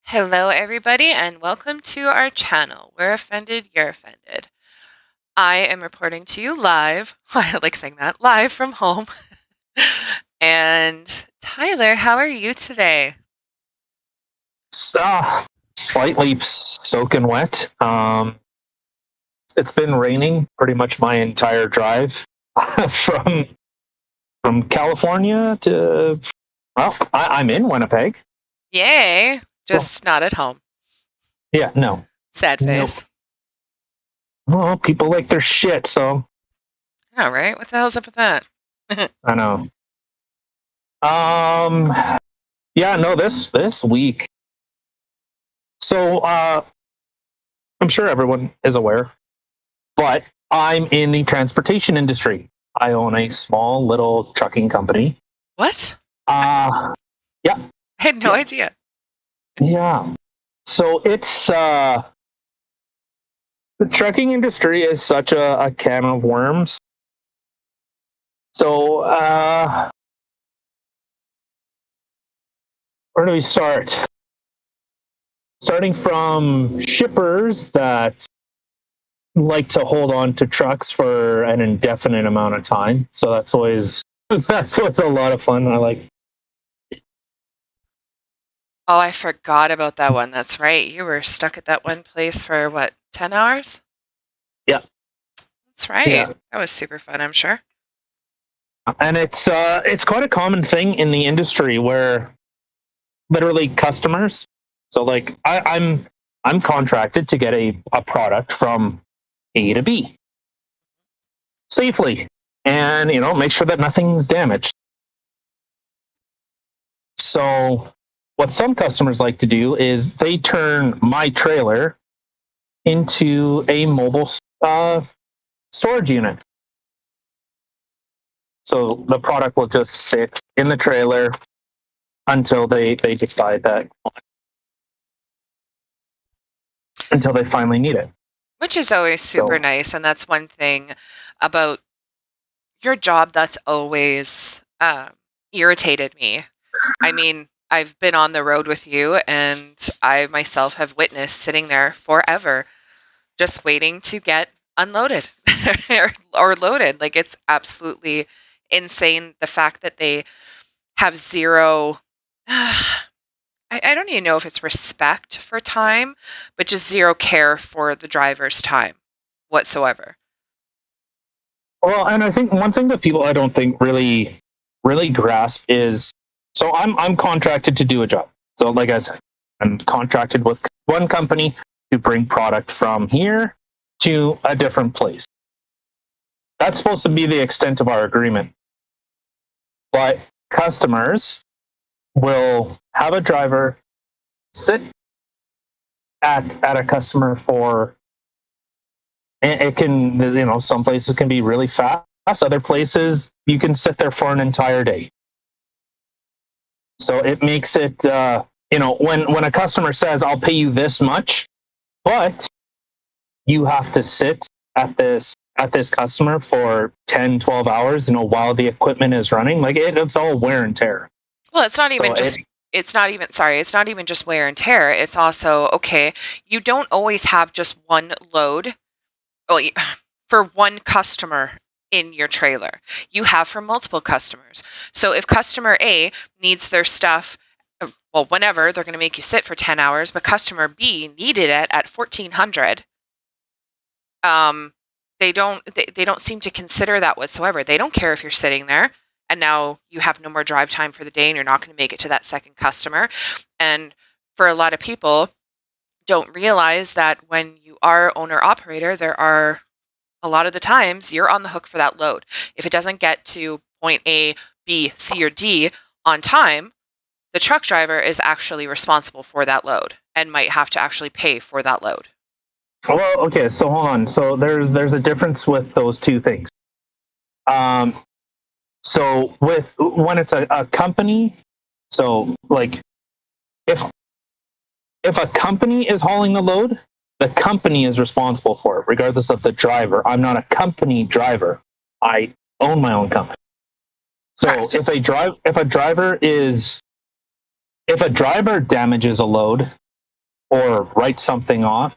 Hello, everybody, and welcome to our channel. We're offended, you're offended. I am reporting to you live. I like saying that live from home. And Tyler, how are you today? Slightly soaking wet. It's been raining pretty much my entire drive from California to I'm in Winnipeg. Yay! Well, Just not at home. yeah, no, Sad no. face. Well, people like their shit, so All right, what the hell's up with that? I know. Yeah, no. This week. So, I'm sure everyone is aware, but I'm in the transportation industry. I own a small little trucking company. What? Uh yeah, I had no yeah, idea. yeah. So it's the trucking industry is such a can of worms. So where do we start? Starting from shippers that like to hold on to trucks for an indefinite amount of time. So that's always that's always a lot of fun. I like. Oh, I forgot about that one. That's right. You were stuck at that one place for what, 10 hours? Yeah, That's right. yeah. That was super fun, I'm sure. And it's quite a common thing in the industry where literally customers. So like I'm contracted to get a product from A to B safely, and make sure that nothing's damaged. So what some customers like to do is they turn my trailer into a mobile storage unit. So the product will just sit in the trailer until they decide that until they finally need it. Which is always super So nice, and that's one thing about your job that's always irritated me. I mean, I've been on the road with you, and I myself have witnessed sitting there forever, just waiting to get unloaded or loaded. Like, it's absolutely insane the fact that they have zero. I don't even know if it's respect for time, but just zero care for the driver's time whatsoever. well, and I think one thing that people I don't think really grasp is, so I'm contracted to do a job. So like I said, I'm contracted with one company to bring product from here to a different place. That's supposed to be the extent of our agreement. But customers will have a driver sit at a customer for, and it can, some places can be really fast, other places you can sit there for an entire day. So it makes it, when a customer says, I'll pay you this much, but you have to sit at this customer for 10, 12 hours, while the equipment is running, like it's all wear and tear. Well, it's not So even just it's not even just wear and tear. It's also, okay, you don't always have just one load. Well, for one customer in your trailer. You have for multiple customers. So if customer A needs their stuff, well, whenever, they're going to make you sit for 10 hours, but customer B needed it at 1400. Um they don't seem to consider that whatsoever. They don't care if you're sitting there and now you have no more drive time for the day and you're not going to make it to that second customer. And for a lot of people, don't realize that when you are owner operator, there are a lot of the times you're on the hook for that load. If it doesn't get to point A, B, C, or D on time, the truck driver is actually responsible for that load and might have to actually pay for that load. well, okay, so hold on. So there's a difference with those two things. Um, so with when it's a company, so like if if a company is hauling the load, the company is responsible for it, regardless of the driver. I'm not a company driver. I own my own company. So Correct. if a driver damages a load, or write something off,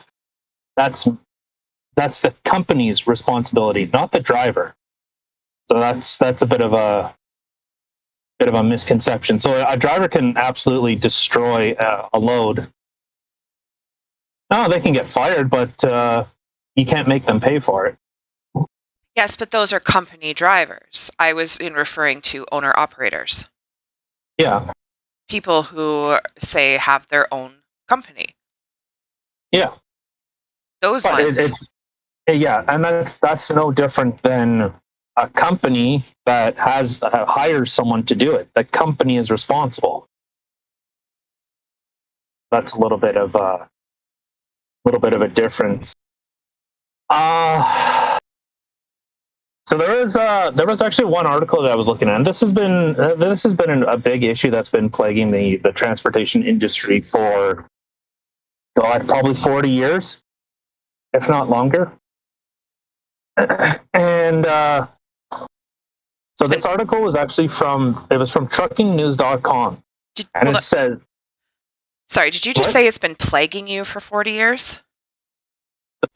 that's the company's responsibility, not the driver. So that's a bit of a misconception. So a driver can absolutely destroy a load. No, they can get fired, but you can't make them pay for it. Yes, but those are company drivers. I was referring to owner operators. Yeah. People who say have their own company. Yeah. Those but ones. yeah, and that's no different than a company that has hires someone to do it. The company is responsible. That's a little bit of a difference. So there was actually one article that I was looking at. And this has been a big issue that's been plaguing the transportation industry for probably 40 years, if not longer. And so this article was actually from truckingnews.com. And it says, sorry, did you just say it's been plaguing you for 40 years?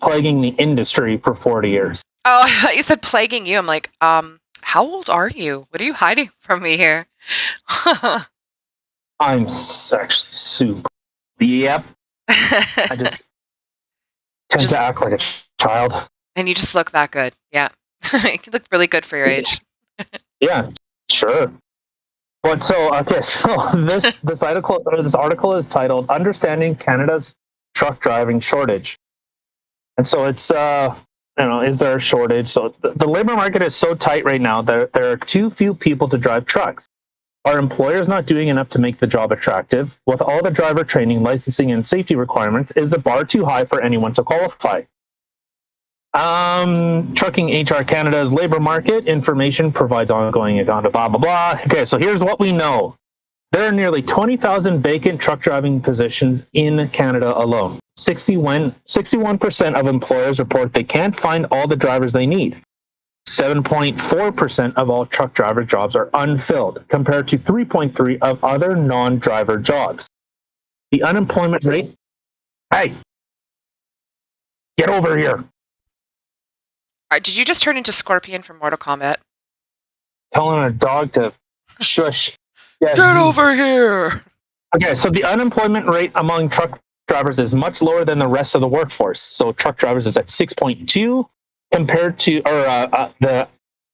Plaguing the industry for 40 years. Oh, I thought you said plaguing you. I'm like, how old are you? What are you hiding from me here? I'm actually super. Yep. I just tend to act like a child. And you just look that good. Yeah. You look really good for your age. Yeah, sure. But so this article is titled "Understanding Canada's Truck Driving Shortage," and so it's is there a shortage? So the labor market is so tight right now that there are too few people to drive trucks. Are employers not doing enough to make the job attractive? With all the driver training, licensing, and safety requirements, is the bar too high for anyone to qualify? Trucking HR Canada's labor market information provides ongoing account of blah, blah, blah. Okay, so here's what we know. There are nearly 20,000 vacant truck driving positions in Canada alone. 61% of employers report they can't find all the drivers they need. 7.4% of all truck driver jobs are unfilled, compared to 3.3% of other non-driver jobs. The unemployment rate... Hey! Get over here! Did you just turn into Scorpion from Mortal Kombat? Telling a dog to shush. Yeah, get over here! Okay, so the unemployment rate among truck drivers is much lower than the rest of the workforce. So truck drivers is at 6.2 compared to, the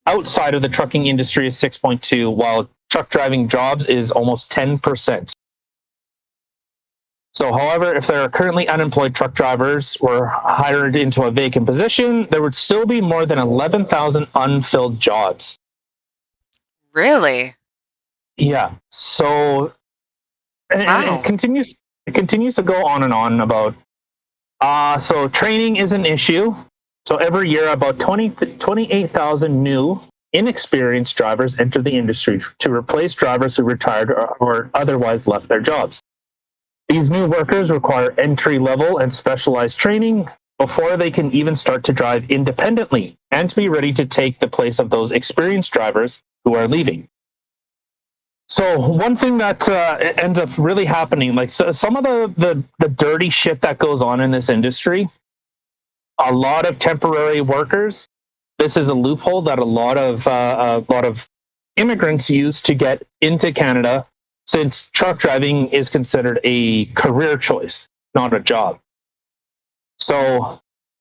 outside of the trucking industry is 6.2, while truck driving jobs is almost 10%. So, however, if there are currently unemployed truck drivers were hired into a vacant position, there would still be more than 11,000 unfilled jobs. Really? Yeah. So, and wow. It continues to go on and on about. So training is an issue. So every year, about 28,000 new, inexperienced drivers enter the industry to replace drivers who retired or otherwise left their jobs. These new workers require entry-level and specialized training before they can even start to drive independently and to be ready to take the place of those experienced drivers who are leaving. So one thing that ends up really happening, like some of the dirty shit that goes on in this industry, a lot of temporary workers. This is a loophole that a lot of immigrants use to get into Canada, since truck driving is considered a career choice, not a job. So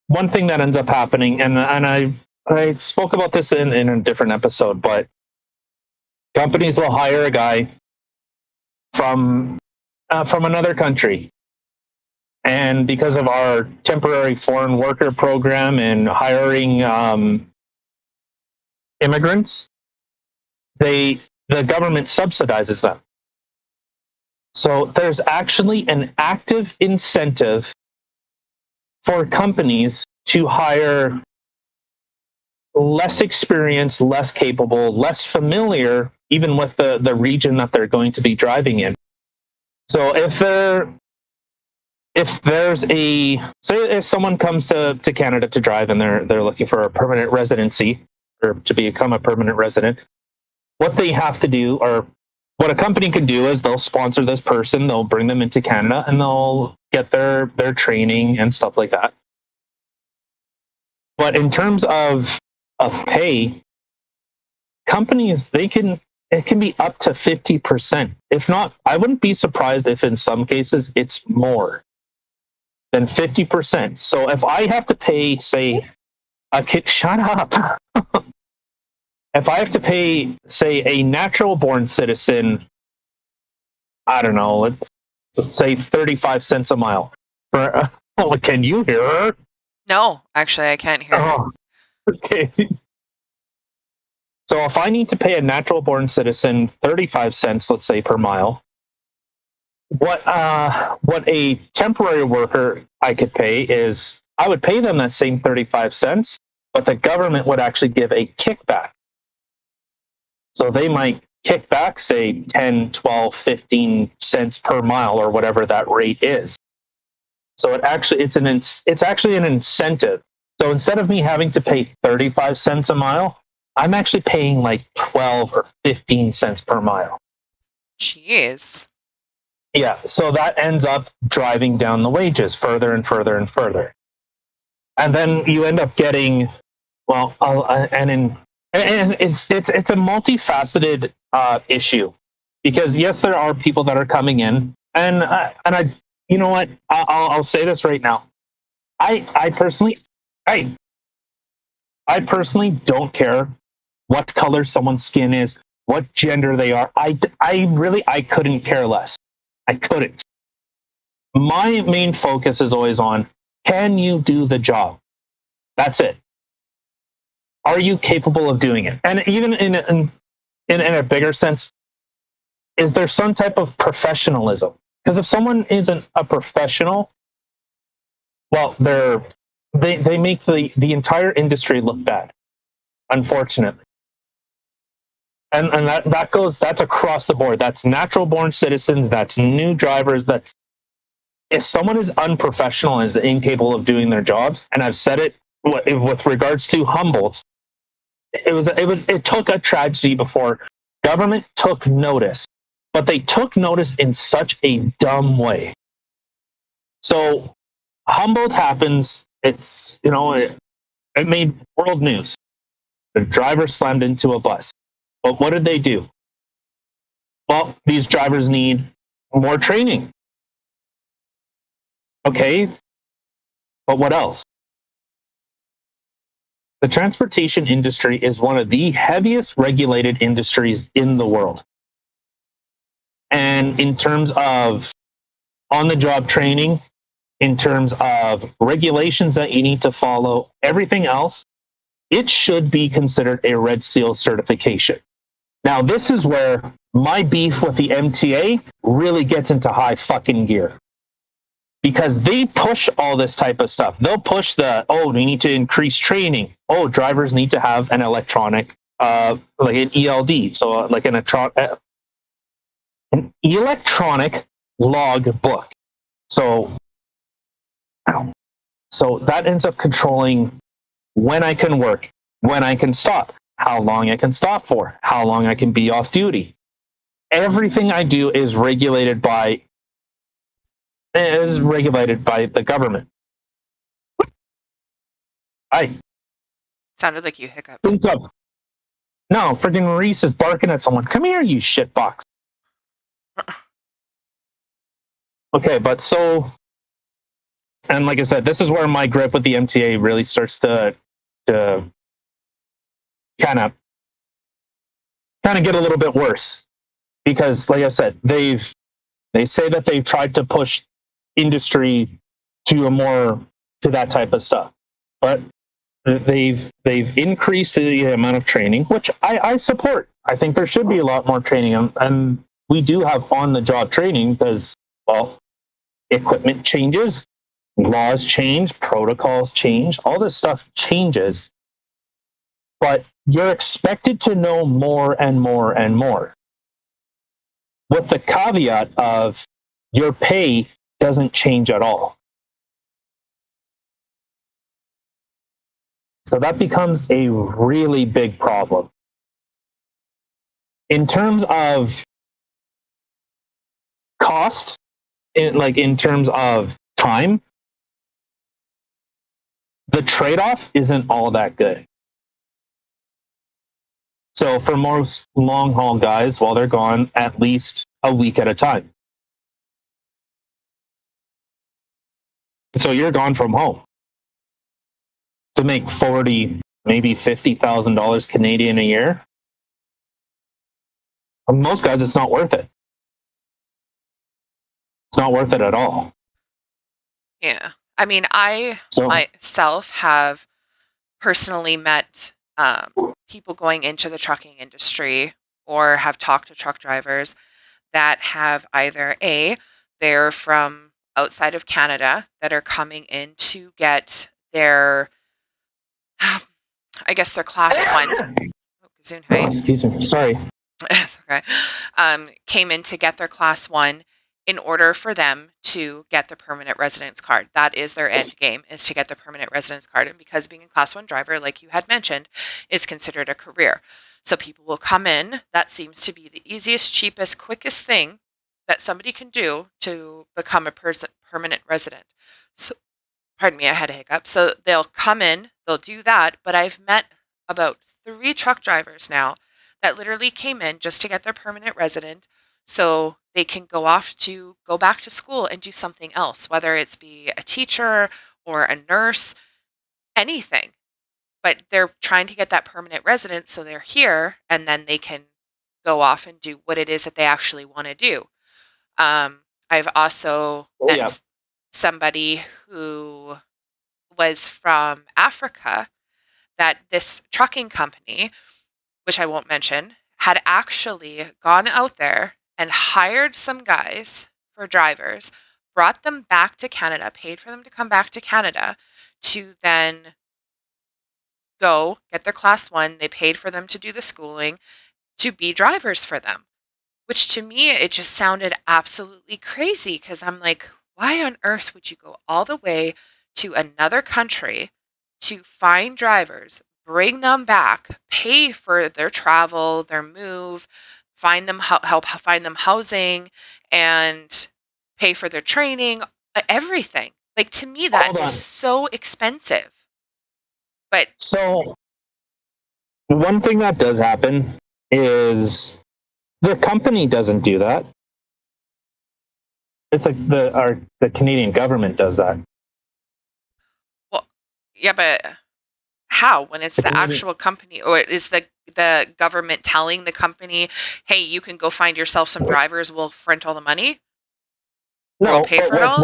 one thing that ends up happening, and I spoke about this in a different episode, but companies will hire a guy from another country. And because of our temporary foreign worker program and hiring immigrants, the government subsidizes them. So there's actually an active incentive for companies to hire less experienced, less capable, less familiar, even with the region that they're going to be driving in. So if someone comes to Canada to drive and they're looking for a permanent residency or to become a permanent resident, what they have to do, or what a company can do, is they'll sponsor this person, they'll bring them into Canada, and they'll get their training and stuff like that. But in terms of pay, companies, it can be up to 50%. If not, I wouldn't be surprised if in some cases it's more than 50%. So if I have to pay, say, a kid, shut up. If I have to pay, say, a natural born citizen, I don't know, let's just say 35 cents a mile for, can you hear her? No, actually, I can't hear her. Oh, okay. So if I need to pay a natural born citizen 35 cents, let's say, per mile, what a temporary worker I could pay is I would pay them that same 35 cents, but the government would actually give a kickback. So they might kick back, say, 10, 12, 15 cents per mile or whatever that rate is. So it's actually an incentive. So instead of me having to pay 35 cents a mile, I'm actually paying like 12 or 15 cents per mile. Jeez. Yeah, so that ends up driving down the wages further and further and further. And then you end up getting, well, and it's a multifaceted issue, because yes, there are people that are coming in, and I, you know what, I'll say this right now. I personally, I personally don't care what color someone's skin is, what gender they are. I couldn't care less. I couldn't. My main focus is always on, can you do the job? That's it. Are you capable of doing it? And even in a bigger sense, is there some type of professionalism? Because if someone isn't a professional, well, they make the entire industry look bad, unfortunately. And that's across the board. That's natural born citizens, that's new drivers, that's, if someone is unprofessional and is incapable of doing their job, and I've said it with regards to Humboldt, it took a tragedy before government took notice, but they took notice in such a dumb way. So Humboldt happens. It's, it made world news. The driver slammed into a bus. But what did they do? Well, these drivers need more training. Okay, but what else? The transportation industry is one of the heaviest regulated industries in the world. And in terms of on the job training, in terms of regulations that you need to follow, everything else, it should be considered a Red Seal certification. Now, this is where my beef with the MTA really gets into high fucking gear, because they push all this type of stuff. They'll push we need to increase training. Oh, drivers need to have an electronic, like an ELD, so like an electronic log book. So that ends up controlling when I can work, when I can stop, how long I can stop for, how long I can be off duty. Everything I do is regulated by the government. Sounded like you hiccuped. Think up. No, freaking Reese is barking at someone. Come here, you shitbox. Okay, but so, and like I said, this is where my grip with the MTA really starts to kind of get a little bit worse, because, like I said, they say that they've tried to push industry to that type of stuff, but they've increased the amount of training, which I support. I think there should be a lot more training, and we do have on the job training, because, well, equipment changes, laws change, protocols change, all this stuff changes, but you're expected to know more and more and more, with the caveat of your pay doesn't change at all. So that becomes a really big problem. In terms of cost, in terms of time, the trade-off isn't all that good. So for most long haul guys, while they're gone, at least a week at a time. So you're gone from home to make 40, maybe $50,000 Canadian a year. For most guys, it's not worth it. It's not worth it at all. Yeah. I mean, I So myself have personally met people going into the trucking industry or have talked to truck drivers that have either they're from outside of Canada that are coming in to get their, I guess, their class one. Oh, Gesundheit. excuse me. Sorry. It's okay. Came in to get their class one in order for them to get the permanent residence card. That is their end game, is to get the permanent residence card. And because being a class one driver, like you had mentioned, is considered a career. So people will come in. That seems to be the easiest, cheapest, quickest thing that somebody can do to become a permanent resident. So, pardon me, I had a hiccup. So they'll come in, they'll do that. But I've met about 3 truck drivers now that literally came in just to get their permanent resident so they can go back to school and do something else, whether it's be a teacher or a nurse, anything. But they're trying to get that permanent residence so they're here and then they can go off and do what it is that they actually want to do. I've also met somebody who was from Africa that this trucking company, which I won't mention, had actually gone out there and hired some guys for drivers, brought them back to Canada, paid for them to come back to Canada to then go get their class one. They paid for them to do the schooling to be drivers for them, which to me, it just sounded absolutely crazy because I'm like, why on earth would you go all the way to another country to find drivers, bring them back, pay for their travel, their move, help find them housing, and pay for their training, everything. Like to me, that is so expensive. But so one thing that does happen is the company doesn't do that. It's like the Canadian government does that. Well, yeah, but how? When it's the actual company, or is the government telling the company, "Hey, you can go find yourself some drivers. We'll front all the money. No, we'll pay for it all."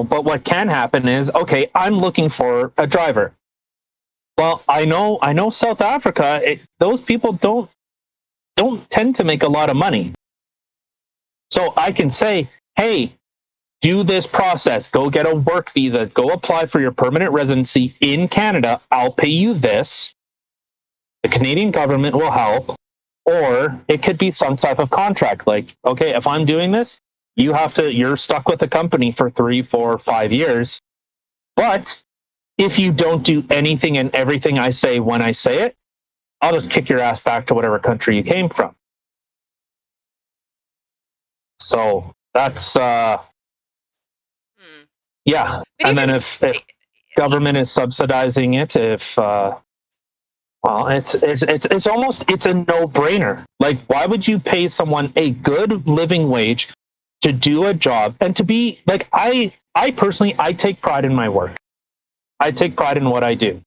But what can happen is, okay, I'm looking for a driver. Well, I know South Africa. Those people don't tend to make a lot of money. So I can say, hey, do this process. Go get a work visa. Go apply for your permanent residency in Canada. I'll pay you this. The Canadian government will help. Or it could be some type of contract. Like, okay, if I'm doing this, you're stuck with the company for 3, 4, 5 years. But if you don't do anything and everything I say when I say it, I'll just kick your ass back to whatever country you came from. So that's yeah. But and then if government is subsidizing it, well, it's almost a no-brainer. Like, why would you pay someone a good living wage to do a job and to be like I personally take pride in my work. I take pride in what I do.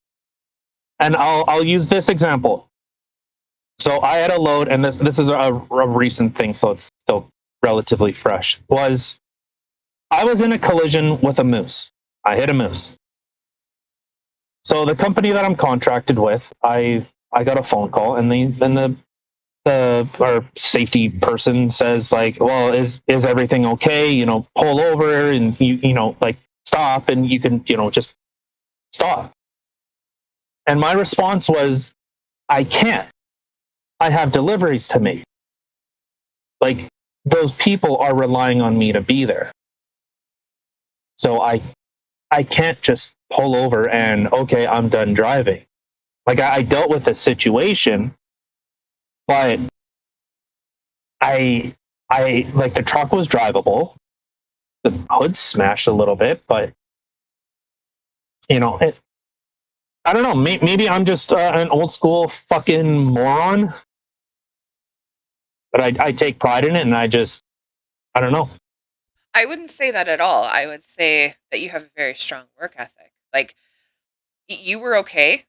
And I'll use this example. So I had a load, and this is a recent thing, so it's still relatively fresh. I was in a collision with a moose. I hit a moose. So the company that I'm contracted with, I got a phone call, and our safety person says, like, well, is everything okay? You know, pull over and like stop, and you can just stop. And my response was, I can't. I have deliveries to make. Like, those people are relying on me to be there. So I can't just pull over and, okay, I'm done driving. Like, I dealt with the situation, but I like, the truck was drivable. the hood smashed a little bit, but you know, I don't know. Maybe I'm just an old school fucking moron, but I take pride in it, and I don't know. I wouldn't say that at all. I would say that you have a very strong work ethic. Like you were okay,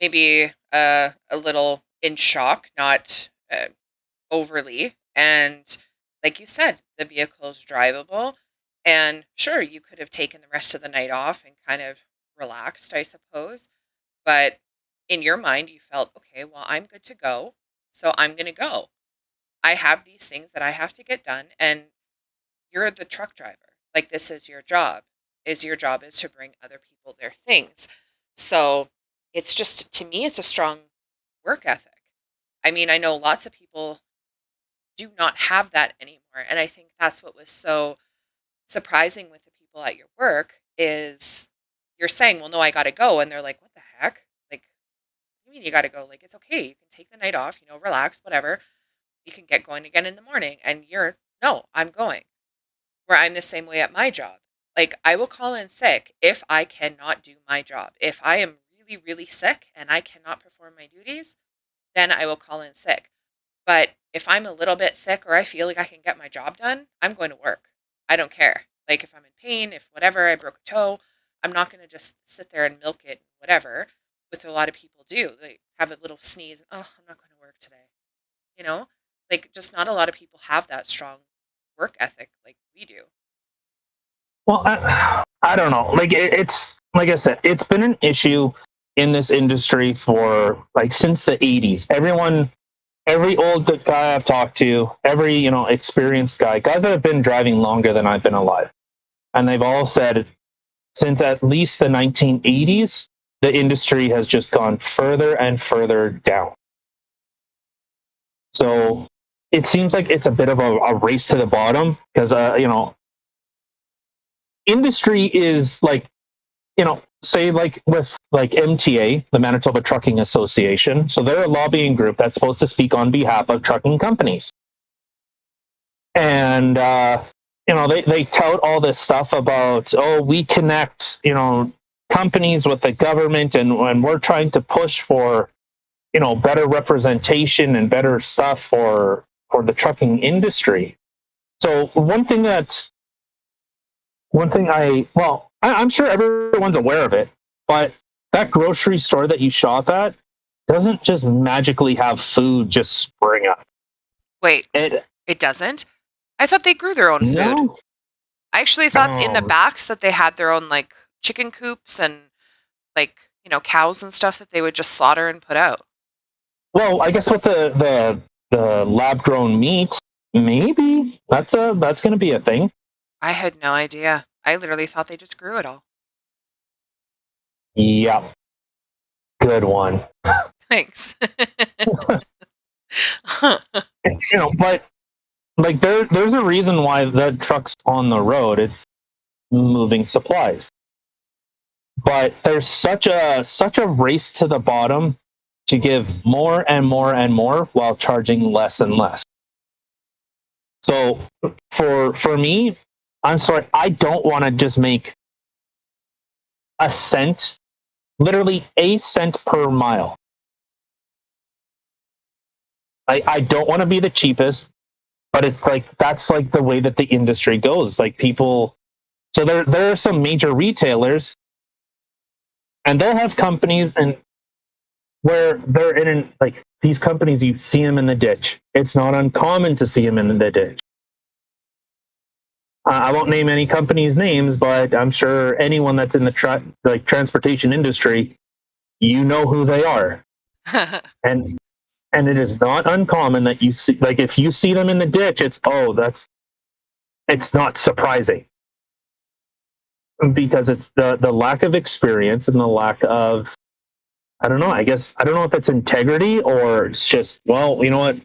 maybe a little in shock, not overly. And like you said, the vehicle is drivable. And sure, you could have taken the rest of the night off and kind of relaxed, I suppose. But in your mind, you felt, okay, well, I'm good to go. So I'm going to go. I have these things that I have to get done. And you're the truck driver. Like this is your job. Is your job is to bring other people their things. So it's just to me it's a strong work ethic. I mean, I know lots of people do not have that anymore, and I think that's what was so surprising with the people at your work is you're saying, "Well, no, I got to go." And they're like, "What the heck?" Like, "What do you mean you got to go?" Like, "It's okay. You can take the night off, relax, whatever. You can get going again in the morning." And you're, "No, I'm going." Where I'm the same way at my job. Like, I will call in sick if I cannot do my job. If I am really, really sick and I cannot perform my duties, then I will call in sick. But if I'm a little bit sick or I feel like I can get my job done, I'm going to work. I don't care. Like, if I'm in pain, if whatever, I broke a toe, I'm not going to just sit there and milk it, whatever, which a lot of people do. They have a little sneeze, and, oh, I'm not going to work today. You know? Like, just not a lot of people have that strong work ethic like we do. Well, I don't know. Like it's like I said, it's been an issue in this industry for like since the '80s. Every old guy I've talked to, every experienced guys that have been driving longer than I've been alive, and they've all said since at least the 1980s, the industry has just gone further and further down. So it seems like it's a bit of a race to the bottom because industry is like say like with like MTA, the Manitoba Trucking Association. So they're a lobbying group that's supposed to speak on behalf of trucking companies. And, they tout all this stuff about, oh, we connect, companies with the government and we're trying to push for, better representation and better stuff for the trucking industry. So I'm sure everyone's aware of it, but that grocery store that you shop at doesn't just magically have food just spring up. Wait, It it doesn't? I thought they grew their own food. no, I actually thought in the um, backs that they had their own like chicken coops and like, cows and stuff that they would just slaughter and put out. well, I guess with the lab grown meat, maybe that's going to be a thing. I had no idea. I literally thought they just grew it all. Yep, good one. Thanks. But like there's a reason why the truck's on the road. It's moving supplies. But there's such a race to the bottom to give more and more and more while charging less and less. So for me, I'm sorry, I don't want to just make a cent, literally a cent per mile. I don't want to be the cheapest, but it's like that's like the way that the industry goes. Like people, so there are some major retailers, and they'll have companies and where they're like these companies, you see them in the ditch. It's not uncommon to see them in the ditch. I won't name any companies' names, but I'm sure anyone that's in the transportation industry, you know who they are, and and it is not uncommon that you see, like, if you see them in the ditch, it's not surprising because it's the lack of experience and the lack of, I don't know. I guess I don't know if it's integrity or it's just, well, you know what?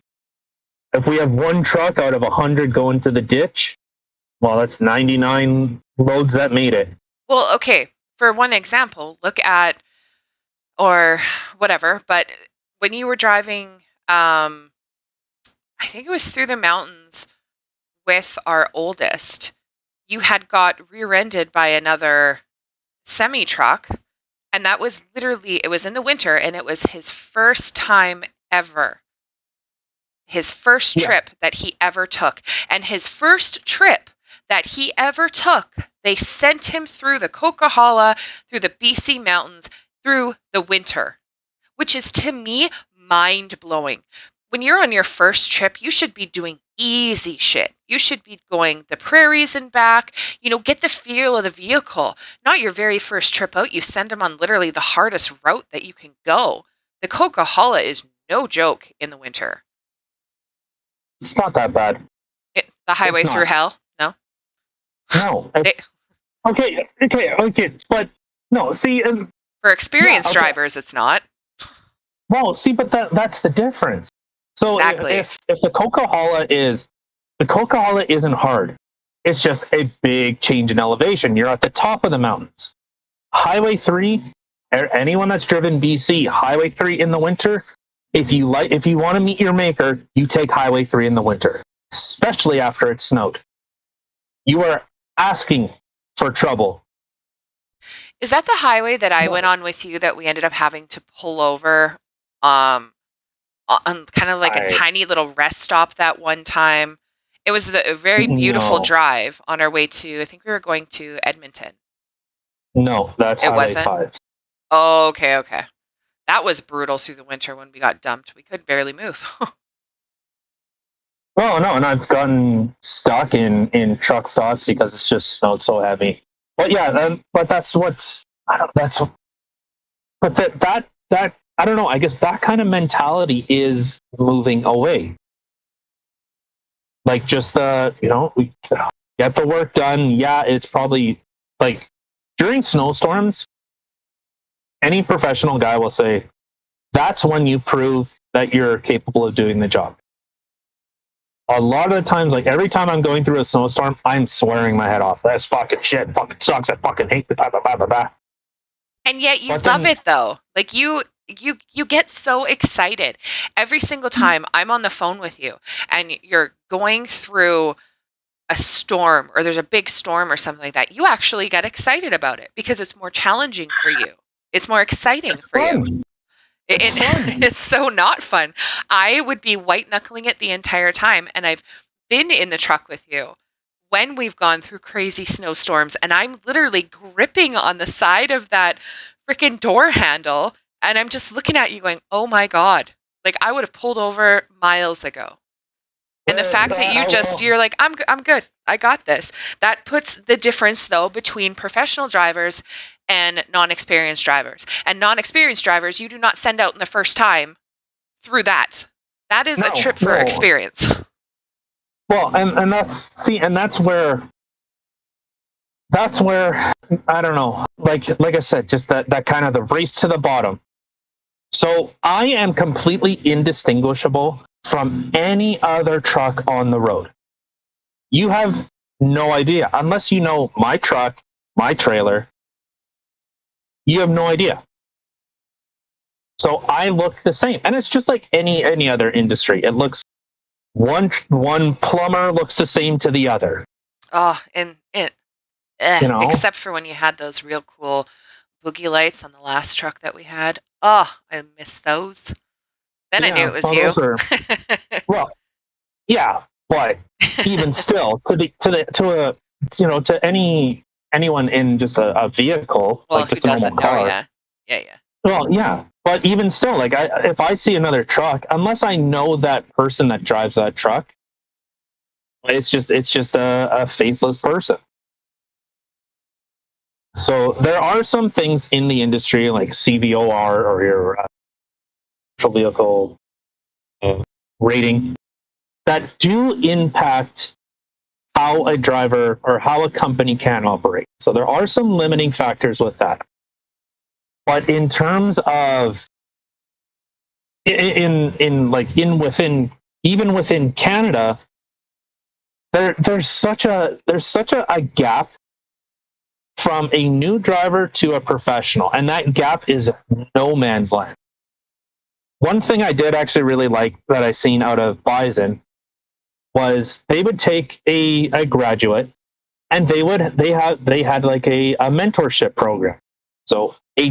If we have one truck out of 100 going to the ditch, well, that's 99 loads that made it. Well, okay. For one example, look at or whatever, but when you were driving, I think it was through the mountains with our oldest, you had got rear-ended by another semi truck, and that was literally, it was in the winter, and it was his first time ever, his first Yeah. trip that he ever took. And his first trip that he ever took, they sent him through the Coquihalla, through the BC mountains, through the winter, which is to me mind blowing. When you're on your first trip, you should be doing easy shit. You should be going the prairies and back, get the feel of the vehicle. Not your very first trip out. You send them on literally the hardest route that you can go. The Coquihalla is no joke in the winter. It's not that bad. The highway It's through not. hell? No. No. Okay. But no, see, For experienced okay. drivers, it's not. Well, see, but that's the difference. So Exactly. if the Coquihalla isn't hard. It's just a big change in elevation. You're at the top of the mountains. Highway 3, anyone that's driven BC, Highway 3 in the winter, if you want to meet your maker, you take Highway 3 in the winter, especially after it snowed. You are asking for trouble. Is that the highway that I went on with you that we ended up having to pull over on kind of like a tiny little rest stop that one time? It was a very beautiful drive on our way to, I think we were going to Edmonton. No, that's It Highway wasn't? 5. Oh, okay. That was brutal through the winter when we got dumped. We could barely move. Oh no, and I've gotten stuck in truck stops because it's just snowed so heavy. But yeah, but that's what's I don't that's but that I don't know. I guess that kind of mentality is moving away. Like just we get the work done. Yeah, it's probably like during snowstorms. Any professional guy will say that's when you prove that you're capable of doing the job. A lot of the times, like every time I'm going through a snowstorm, I'm swearing my head off. That's fucking shit. Fucking sucks. I fucking hate the blah blah blah blah blah. And yet you love it though. Like you get so excited every single time I'm on the phone with you and you're going through a storm or there's a big storm or something like that. You actually get excited about it because it's more challenging for you. It's more exciting for you. It's so not fun. I would be white knuckling it the entire time. And I've been in the truck with you when we've gone through crazy snowstorms, and I'm literally gripping on the side of that freaking door handle. And I'm just looking at you going, oh my God, like I would have pulled over miles ago. And the fact that you're like, I'm good. I got this. That puts the difference though between professional drivers and non-experienced drivers. And non-experienced drivers, you do not send out in the first time through that. That is a trip for experience. Well, and that's where I don't know. Like I said, just that kind of the race to the bottom. So I am completely indistinguishable from any other truck on the road. You have no idea unless you know my truck, my trailer. You have no idea. So I look the same, and it's just like any other industry. It looks one plumber looks the same to the other. Oh, and except for when you had those real cool boogie lights on the last truck that we had. Oh, I miss those. Then I knew it was you. Well, yeah, but even still, to anyone in just a vehicle, well, like just who doesn't know? car. Yeah. Well, yeah, but even still, like if I see another truck, unless I know that person that drives that truck, it's just a faceless person. So there are some things in the industry like CVOR or your vehicle rating that do impact how a driver or how a company can operate. So there are some limiting factors with that. But in terms of even within Canada, there's such a gap from a new driver to a professional, and that gap is no man's land. One thing I did actually really like that I seen out of Bison was they would take a graduate and they had like a mentorship program. So a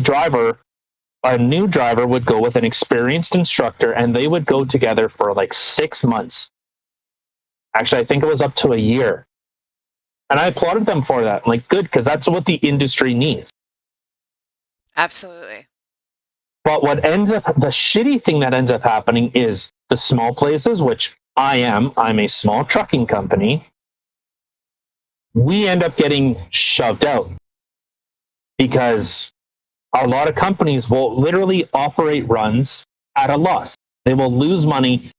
new driver would go with an experienced instructor, and they would go together for like 6 months. Actually, I think it was up to a year. And I applauded them for that. I'm like, good, because that's what the industry needs. Absolutely. But the shitty thing that ends up happening is the small places, which I'm a small trucking company. We end up getting shoved out because a lot of companies will literally operate runs at a loss. They will lose money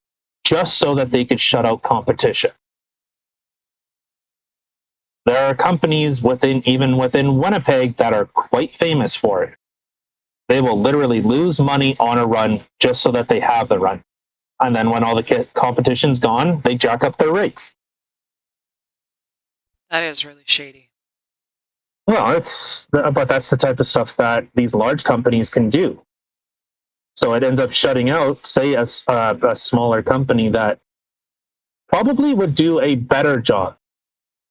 just so that they could shut out competition. There are companies even within Winnipeg that are quite famous for it. They will literally lose money on a run just so that they have the run. And then when all the competition's gone, they jack up their rates. That is really shady. Well, but that's the type of stuff that these large companies can do. So it ends up shutting out, say, a smaller company that probably would do a better job.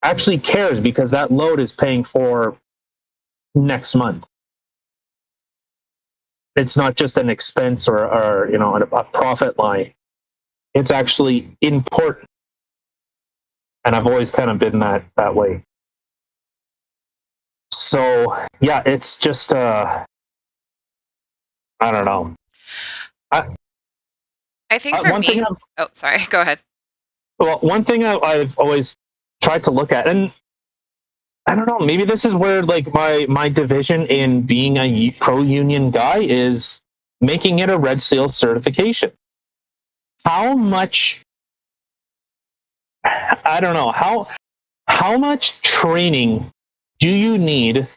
Actually cares because that load is paying for next month. It's not just an expense or a profit line. It's actually important. And I've always kind of been that way. So yeah, it's just I don't know. I think for One thing me, oh, sorry, go ahead. Well, one thing I've always tried to look at, and I don't know, maybe this is where like my division in being a pro union guy is making it a Red Seal certification. How much? I don't know how much training do you need?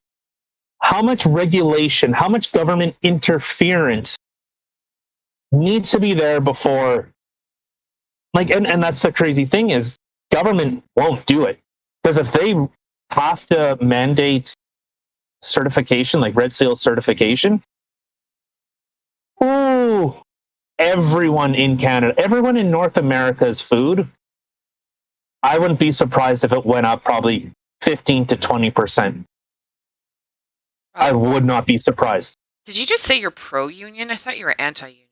How much regulation? How much government interference needs to be there before? Like, and that's the crazy thing is government won't do it because if they have to mandate certification, like Red Seal certification, oh, everyone in Canada, everyone in North America's food, I wouldn't be surprised if it went up probably 15 to 20%. I would not be surprised. Did you just say you're pro-union? I thought you were anti-union.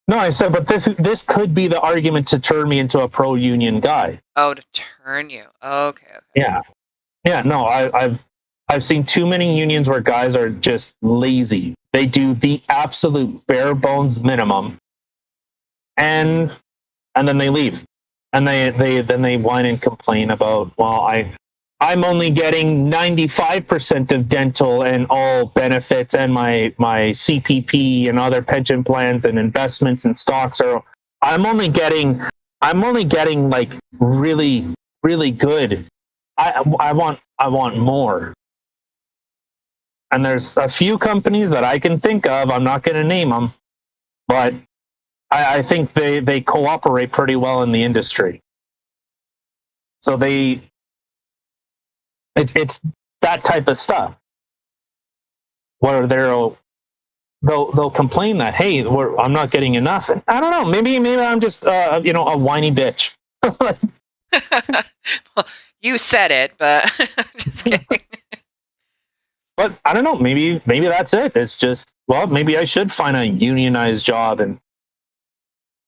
No, I said, but this could be the argument to turn me into a pro-union guy. Oh, to turn you. Okay. Yeah, yeah. No, I've seen too many unions where guys are just lazy. They do the absolute bare bones minimum, and then they leave, and they whine and complain about, well, I'm only getting 95% of dental and all benefits, and my CPP and other pension plans and investments and stocks are. I'm only getting like really really good. I want more. And there's a few companies that I can think of. I'm not going to name them, but I think they cooperate pretty well in the industry. So it's that type of stuff where they'll complain that, hey, I'm not getting enough. And I don't know, maybe I'm just a whiny bitch. Well, you said it, but I'm just kidding. But I don't know, maybe that's it. It's just, well, maybe I should find a unionized job, and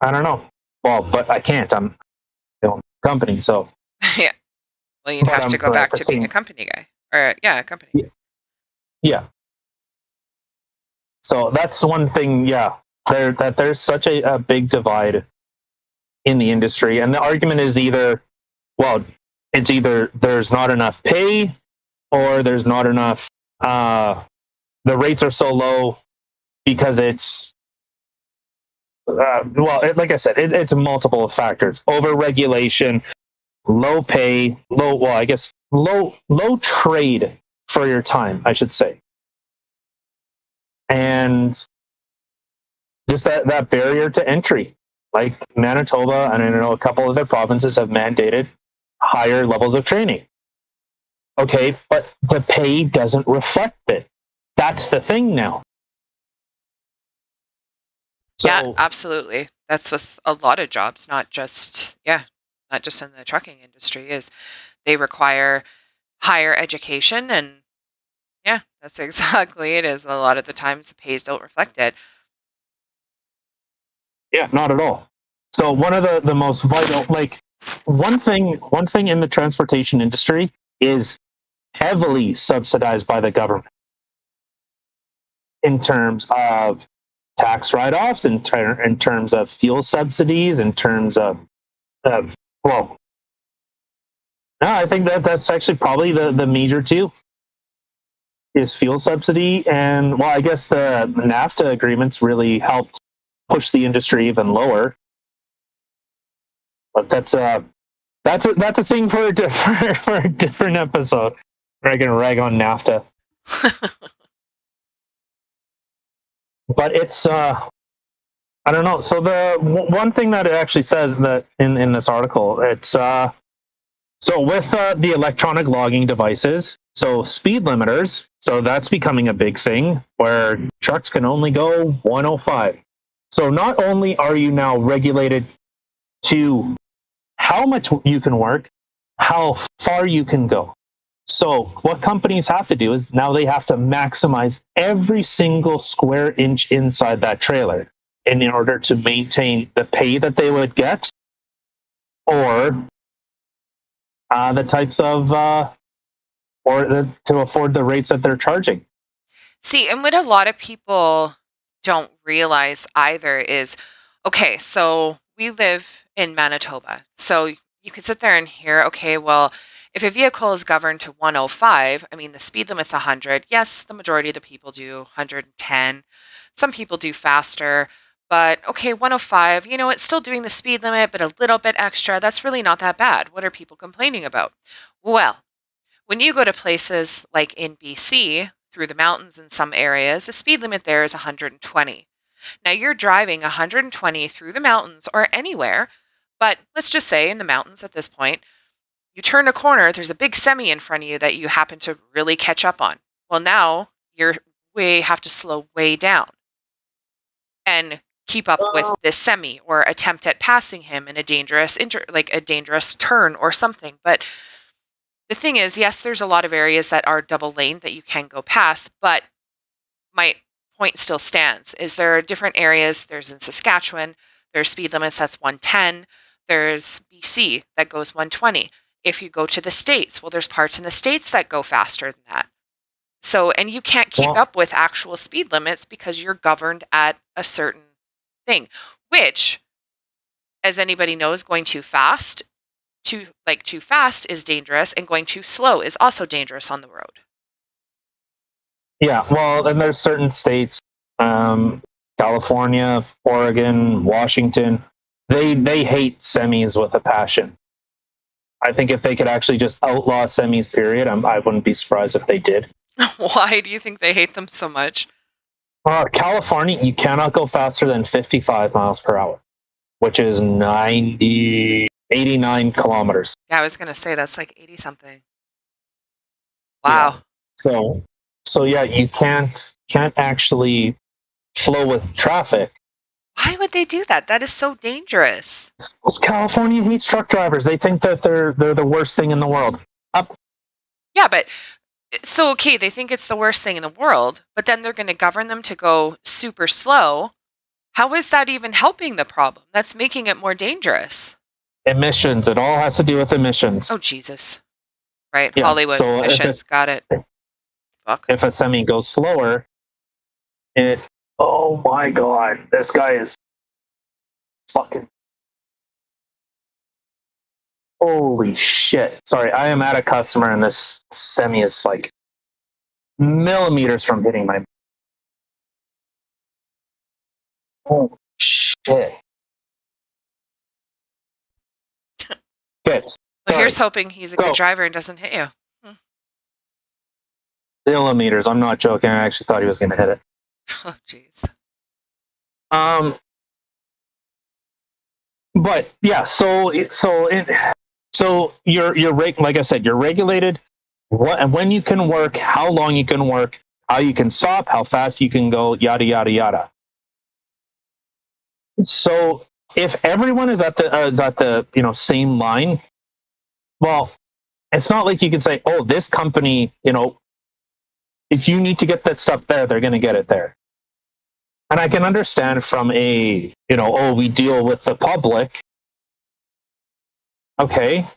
I don't know. Well, but I can't. I'm company, so Yeah. Well, you'd have to go back to being a company guy. Or a company. Yeah. So that's one thing, yeah. There's such a big divide in the industry. And the argument is either there's not enough pay, or there's not enough the rates are so low because it's like I said, it's multiple factors: over regulation, low pay, low trade for your time, I should say, and just that barrier to entry. Like Manitoba, and I know a couple of other provinces have mandated higher levels of training. Okay, but the pay doesn't reflect it. That's the thing now. So, yeah, absolutely. That's with a lot of jobs, not just in the trucking industry, is they require higher education. And yeah, that's exactly it is. A lot of the times the pays don't reflect it. Yeah, not at all. So one of the most vital, like one thing in the transportation industry is heavily subsidized by the government in terms of tax write-offs, in terms of fuel subsidies, in terms of well, no, I think that's actually probably the major two is fuel subsidy, and well, I guess the NAFTA agreements really helped push the industry even lower. But that's a thing for a different for a different episode. We're gonna rag on NAFTA, but it's I don't know. So the one thing that it actually says that in this article, it's so with the electronic logging devices, so speed limiters, so that's becoming a big thing where trucks can only go 105. So not only are you now regulated to how much you can work, how far you can go. So what companies have to do is now they have to maximize every single square inch inside that trailer in order to maintain the pay that they would get or the types of to afford the rates that they're charging. See, and what a lot of people don't realize either is, okay, so we live in Manitoba. So you could sit there and hear, okay, well, if a vehicle is governed to 105, I mean, the speed limit's 100. Yes, the majority of the people do 110. Some people do faster, but okay, 105, it's still doing the speed limit, but a little bit extra. That's really not that bad. What are people complaining about? Well, when you go to places like in BC, through the mountains in some areas, the speed limit there is 120. Now you're driving 120 through the mountains or anywhere, but let's just say in the mountains at this point, you turn a corner, there's a big semi in front of you that you happen to really catch up on. Well, now you're have to slow way down and keep up with this semi or attempt at passing him in a dangerous like a dangerous turn or something. But the thing is, yes, there's a lot of areas that are double lane that you can go past, but my point still stands. Is there are different areas, there's in Saskatchewan, there's speed limits that's 110, there's BC that goes 120. If you go to the States, well, there's parts in the States that go faster than that. So, and you can't keep Well, up with actual speed limits because you're governed at a certain thing, which, as anybody knows, going too fast is dangerous, and going too slow is also dangerous on the road. yeah, well, and there's certain states, California, Oregon, Washington, they hate semis with a passion. I think if they could actually just outlaw semis, period, I wouldn't be surprised if they did. Why do you think they hate them so much? California, you cannot go faster than 55 miles per hour, which is 89 kilometers. Yeah, I was gonna say that's like 80 something. Yeah. Wow. So, so yeah, you can't actually flow with traffic. Why would they do that? That is so dangerous. Because California hates truck drivers. They think that they're the worst thing in the world. Up. Yeah, but so okay, they think it's the worst thing in the world, but then they're going to govern them to go super slow. How is that even helping the problem? That's making it more dangerous. Emissions. It all has to do with emissions. Oh Jesus. Right, Yeah. Hollywood So missions, got it. Fuck. if a semi goes slower, it. Oh my god, this guy is fucking. Holy shit! Sorry, I am at a customer, and this semi is like millimeters from hitting my. Oh shit! Good. Well, Sorry. here's hoping he's a So good driver and doesn't hit you. millimeters. I'm not joking. I actually thought he was going to hit it. Oh jeez. Um, but yeah. So you're like I said, you're regulated. What and when you can work, how long you can work, how you can stop, how fast you can go, yada yada yada. So if everyone is at the same line, well, It's not like you can say, oh, this company, if you need to get that stuff there, they're going to get it there. And I can understand from oh, we deal with the public. Okay.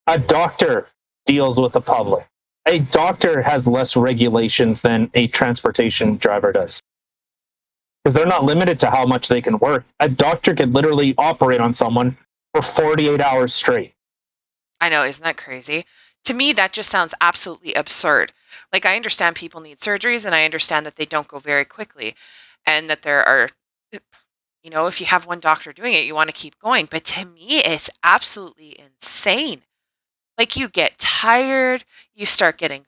A doctor deals with the public. A doctor has less regulations than a transportation driver does, because they're not limited to how much they can work. A doctor could literally operate on someone for 48 hours straight. I know, isn't that crazy? To me, that just sounds absolutely absurd. Like, I understand people need surgeries, and I understand that they don't go very quickly, and that there are, if you have one doctor doing it, you want to keep going. But to me, it's absolutely insane. Like, you get tired, you start getting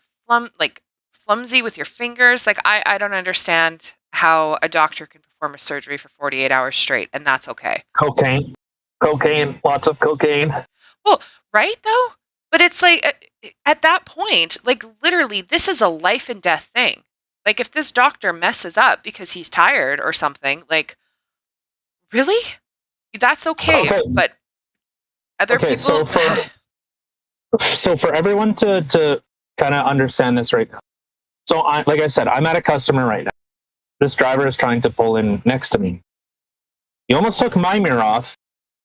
flimsy with your fingers. Like, I don't understand how a doctor can perform a surgery for 48 hours straight, and that's okay. Cocaine, lots of cocaine. Well, right though? But it's like at that point, like literally, this is a life and death thing. Like if this doctor messes up because he's tired or something, like really? That's okay. Okay. But other Okay, people so for everyone to kind of understand this right now. So like I said, I'm at a customer right now. This driver is trying to pull in next to me. He almost took my mirror off.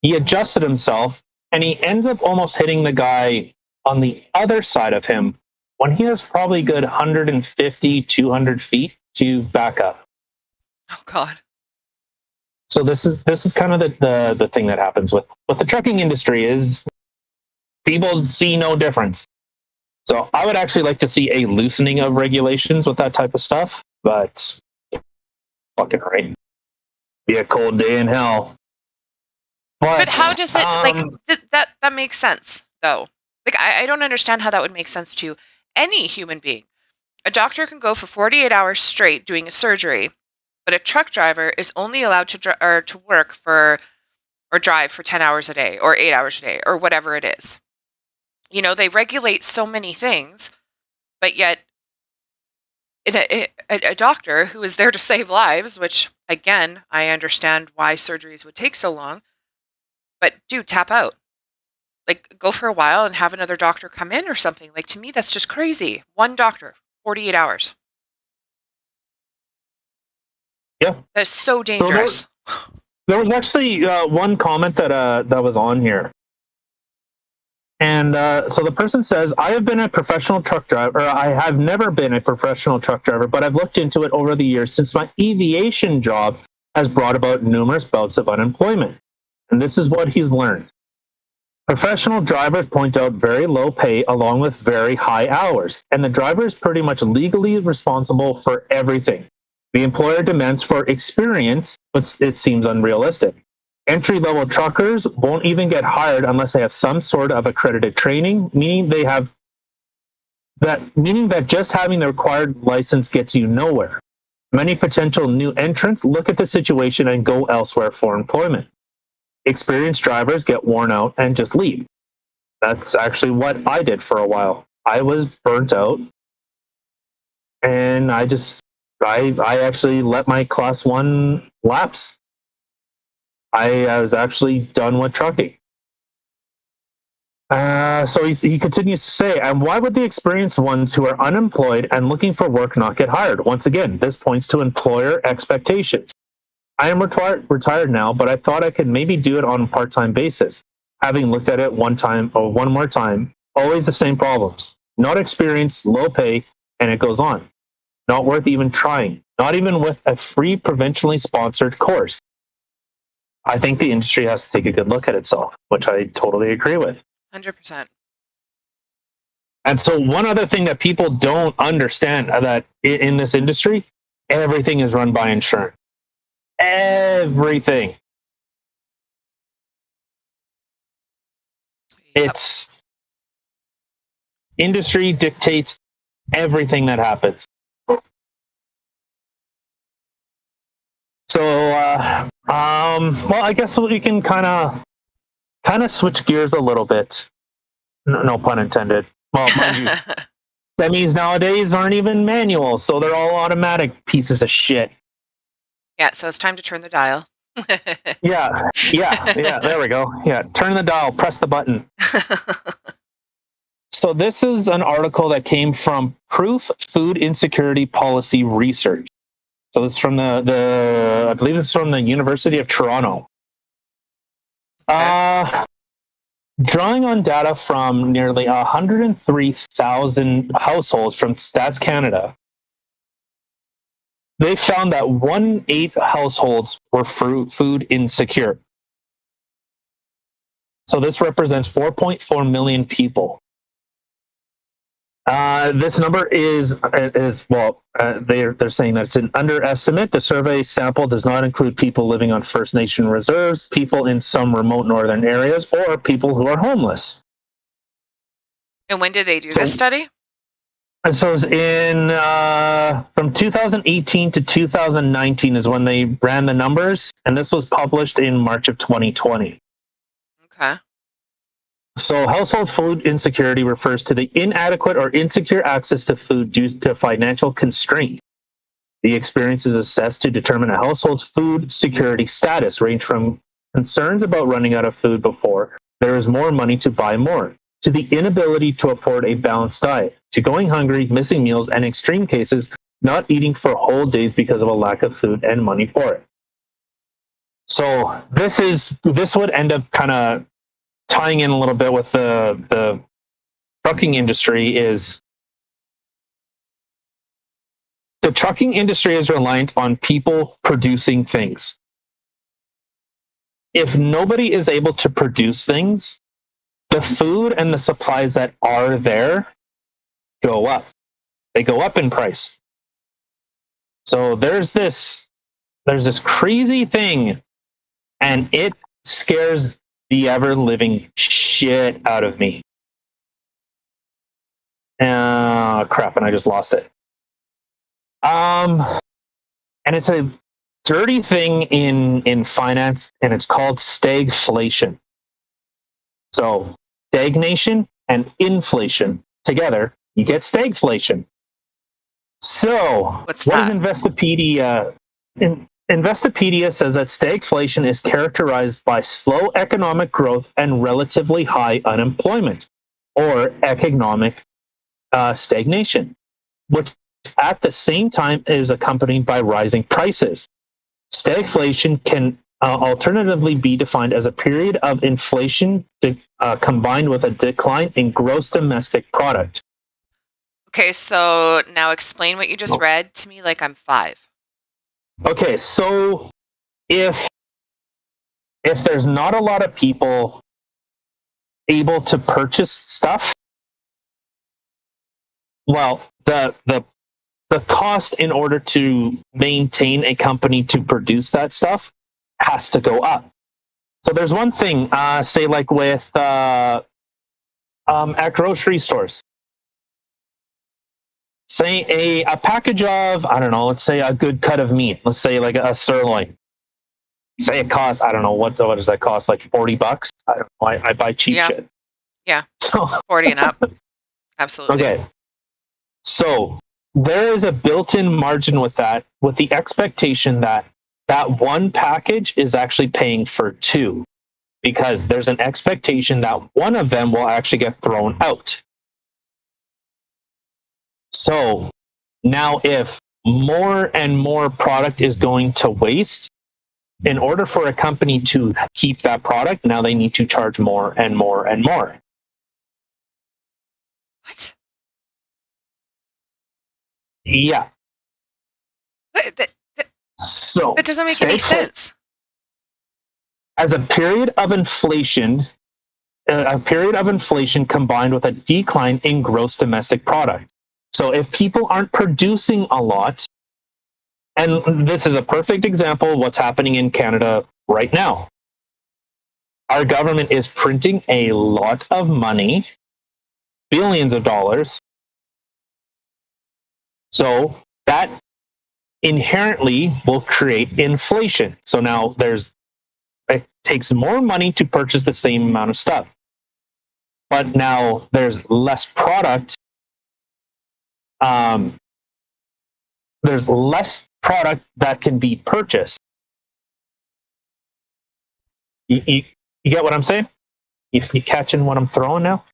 He adjusted himself, and he ends up almost hitting the guy on the other side of him when he has probably good 150, 200 feet to back up. Oh God. So this is kind of the thing that happens with the trucking industry is people see no difference. So I would actually like to see a loosening of regulations with that type of stuff, but fucking right. Be a cold day in hell. But how does it that makes sense though? Like I don't understand how that would make sense to any human being. A doctor can go for 48 hours straight doing a surgery, but a truck driver is only allowed to work for or drive for 10 hours a day or 8 hours a day or whatever it is. They regulate so many things, but yet a doctor who is there to save lives, which again, I understand why surgeries would take so long, but dude, tap out. Like go for a while and have another doctor come in or something. Like to me, that's just crazy. One doctor, 48 hours. Yeah. That's so dangerous. So there was actually one comment that was on here. And so the person says, I have been a professional truck driver, or I have never been a professional truck driver, but I've looked into it over the years since my aviation job has brought about numerous bouts of unemployment. And this is what he's learned. Professional drivers point out very low pay along with very high hours, and the driver is pretty much legally responsible for everything. The employer demands for experience, but it seems unrealistic. Entry-level truckers won't even get hired unless they have some sort of accredited training, meaning that just having the required license gets you nowhere. Many potential new entrants look at the situation and go elsewhere for employment. Experienced drivers get worn out and just leave. That's actually what I did for a while. I was burnt out, and I actually let my class 1 lapse. I was actually done with trucking. So he continues to say, and why would the experienced ones who are unemployed and looking for work not get hired? Once again, this points to employer expectations. I am retired now, but I thought I could maybe do it on a part-time basis. Having looked at it one more time, always the same problems. Not experienced, low pay, and it goes on. Not worth even trying. Not even with a free provincially sponsored course. I think the industry has to take a good look at itself, which I totally agree with. 100%. And so one other thing that people don't understand that in this industry, everything is run by insurance. Everything. Yep. It's industry dictates everything that happens. So, well, I guess we can kind of switch gears a little bit. No pun intended. Well, mind you, semis nowadays aren't even manual, so they're all automatic pieces of shit. Yeah, so it's time to turn the dial. Yeah, there we go. Yeah, turn the dial, press the button. So this is an article that came from Proof Food Insecurity Policy Research. So this is from the I believe this is from the University of Toronto. Okay. Drawing on data from nearly 103,000 households from Stats Canada, they found that 1/8 households were food insecure. So this represents 4.4 million people. This number is well. They're saying that it's an underestimate. The survey sample does not include people living on First Nation reserves, people in some remote northern areas, or people who are homeless. And when did they do this study? So it was in from 2018 to 2019 is when they ran the numbers, and this was published in March of 2020. Okay. So, household food insecurity refers to the inadequate or insecure access to food due to financial constraints. The experience is assessed to determine a household's food security status, range from concerns about running out of food before there is more money to buy more, to the inability to afford a balanced diet, to going hungry, missing meals, and in extreme cases, not eating for whole days because of a lack of food and money for it. So this would end up kind of tying in a little bit with the trucking industry. Is the trucking industry is reliant on people producing things. If nobody is able to produce things, the food and the supplies that are there go up. They go up in price. So there's this crazy thing, and it scares the ever living shit out of me. Crap, and I just lost it. And it's a dirty thing in finance, and it's called stagflation. So stagnation and inflation together, you get stagflation. So What's what is that? Investopedia? Investopedia says that stagflation is characterized by slow economic growth and relatively high unemployment, or economic stagnation, which at the same time is accompanied by rising prices. Stagflation can alternatively be defined as a period of inflation combined with a decline in gross domestic product. Okay, so now explain what you just read to me like I'm 5. Okay, so if there's not a lot of people able to purchase stuff, well, the cost in order to maintain a company to produce that stuff has to go up. So there's one thing, say like with at grocery stores. Say a package of, I don't know, let's say a good cut of meat. Let's say like a sirloin. Say it costs, I don't know, what does that cost? Like $40? I don't know. I buy cheap shit. Yeah. So 40 and up. Absolutely. Okay. So there is a built-in margin with that, with the expectation that that one package is actually paying for two, because there's an expectation that one of them will actually get thrown out. So now if more and more product is going to waste, in order for a company to keep that product, now they need to charge more and more and more. What? Yeah. That So doesn't make any sense. As a period of inflation combined with a decline in gross domestic product. So if people aren't producing a lot, and this is a perfect example of what's happening in Canada right now. Our government is printing a lot of money, billions of dollars. So that inherently will create inflation. So now it takes more money to purchase the same amount of stuff. But now there's less product. There's less product that can be purchased. You get what I'm saying? You catching what I'm throwing now?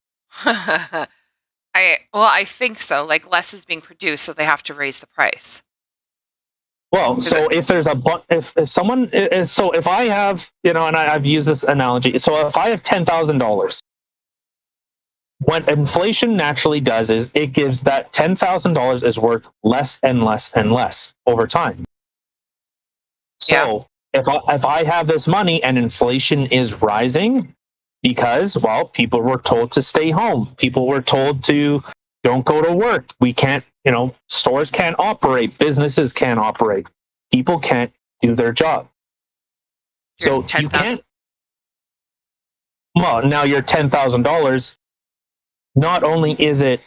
I think so. Like less is being produced, so they have to raise the price. Well, Is it? so if there's if someone is, so if I have, and I've used this analogy. So if I have $10,000, what inflation naturally does is it gives that $10,000 is worth less and less and less over time. Yeah. So if I have this money and inflation is rising because, well, people were told to stay home, people were told to don't go to work, we can't, stores can't operate, businesses can't operate, people can't do their job. You're So you 10,000. can't. Well, now your $10,000. Not only is it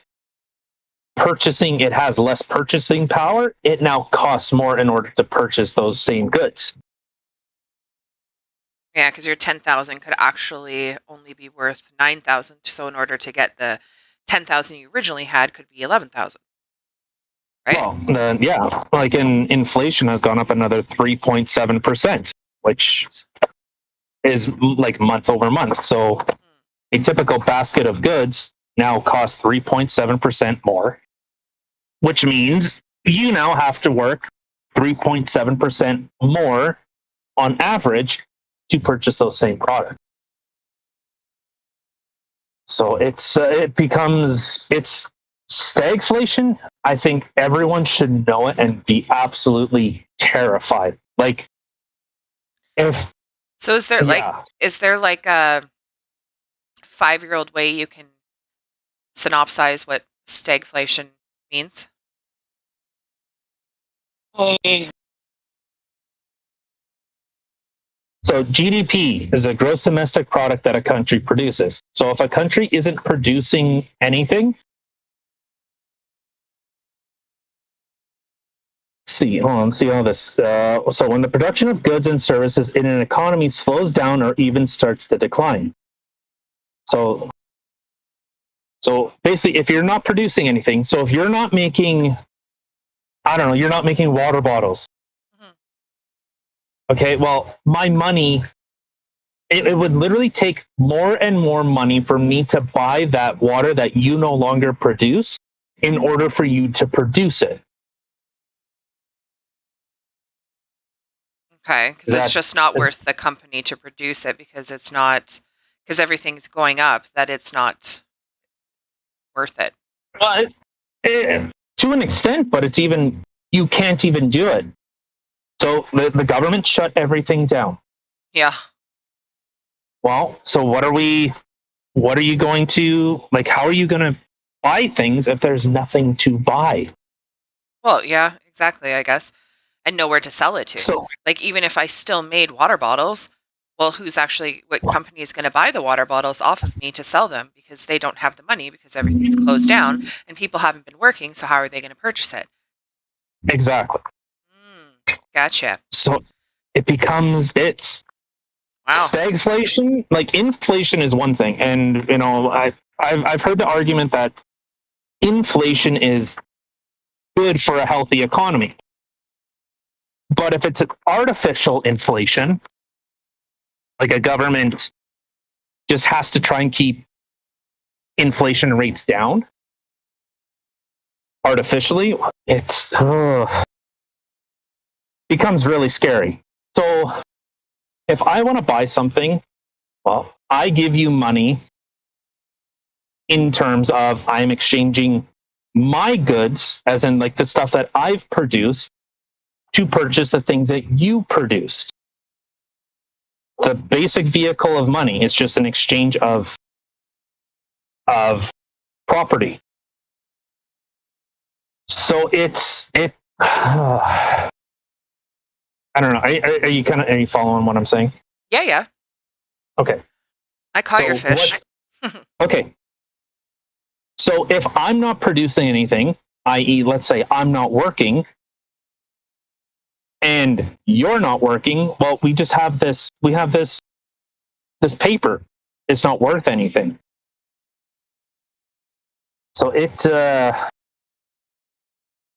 purchasing, it has less purchasing power. It now costs more in order to purchase those same goods. Yeah, because your 10,000 could actually only be worth 9,000. So in order to get the 10,000 you originally had, could be 11,000, right? Well, yeah, like inflation has gone up another 3.7%, which is like month over month. So a typical basket of goods now costs 3.7% more, which means you now have to work 3.7% more on average to purchase those same products. So it's stagflation. I think everyone should know it and be absolutely terrified. Like if So yeah. is there like a 5-year-old way you can synopsize what stagflation means? So GDP is a gross domestic product that a country produces. So if a country isn't producing anything, see all this. So when the production of goods and services in an economy slows down or even starts to decline. So so basically, if you're not producing anything, so if you're not making, I don't know, you're not making water bottles. Mhm. Okay, well, my money, it would literally take more and more money for me to buy that water that you no longer produce in order for you to produce it. Okay, because Is it's that just not worth the company to produce it because it's not, because everything's going up, that it's not worth it. uh, to an extent, but it's even, you can't even do it. So the government shut everything down. Yeah. Well, so what are you going to, like, how are you going to buy things if there's nothing to buy? Well, yeah, exactly, I guess. And nowhere to sell it to. So Like, even if I still made water bottles, well, what company is going to buy the water bottles off of me to sell them because they don't have the money because everything's closed down and people haven't been working. So, how are they going to purchase it? exactly. Gotcha. So it's Wow. stagflation. Like inflation is one thing, and I've heard the argument that inflation is good for a healthy economy. But if it's an artificial inflation, like a government just has to try and keep inflation rates down artificially, it's becomes really scary. So if I want to buy something, well, I give you money in terms of I'm exchanging my goods, as in like the stuff that I've produced, to purchase the things that you produced. The basic vehicle of money is just an exchange of property. So it. I don't know. Are you are you following what I'm saying? Yeah, yeah. Okay. I caught your So what? fish. Okay. So if I'm not producing anything, i.e., let's say I'm not working, and you're not working, well, we just have this. We have this paper. It's not worth anything. So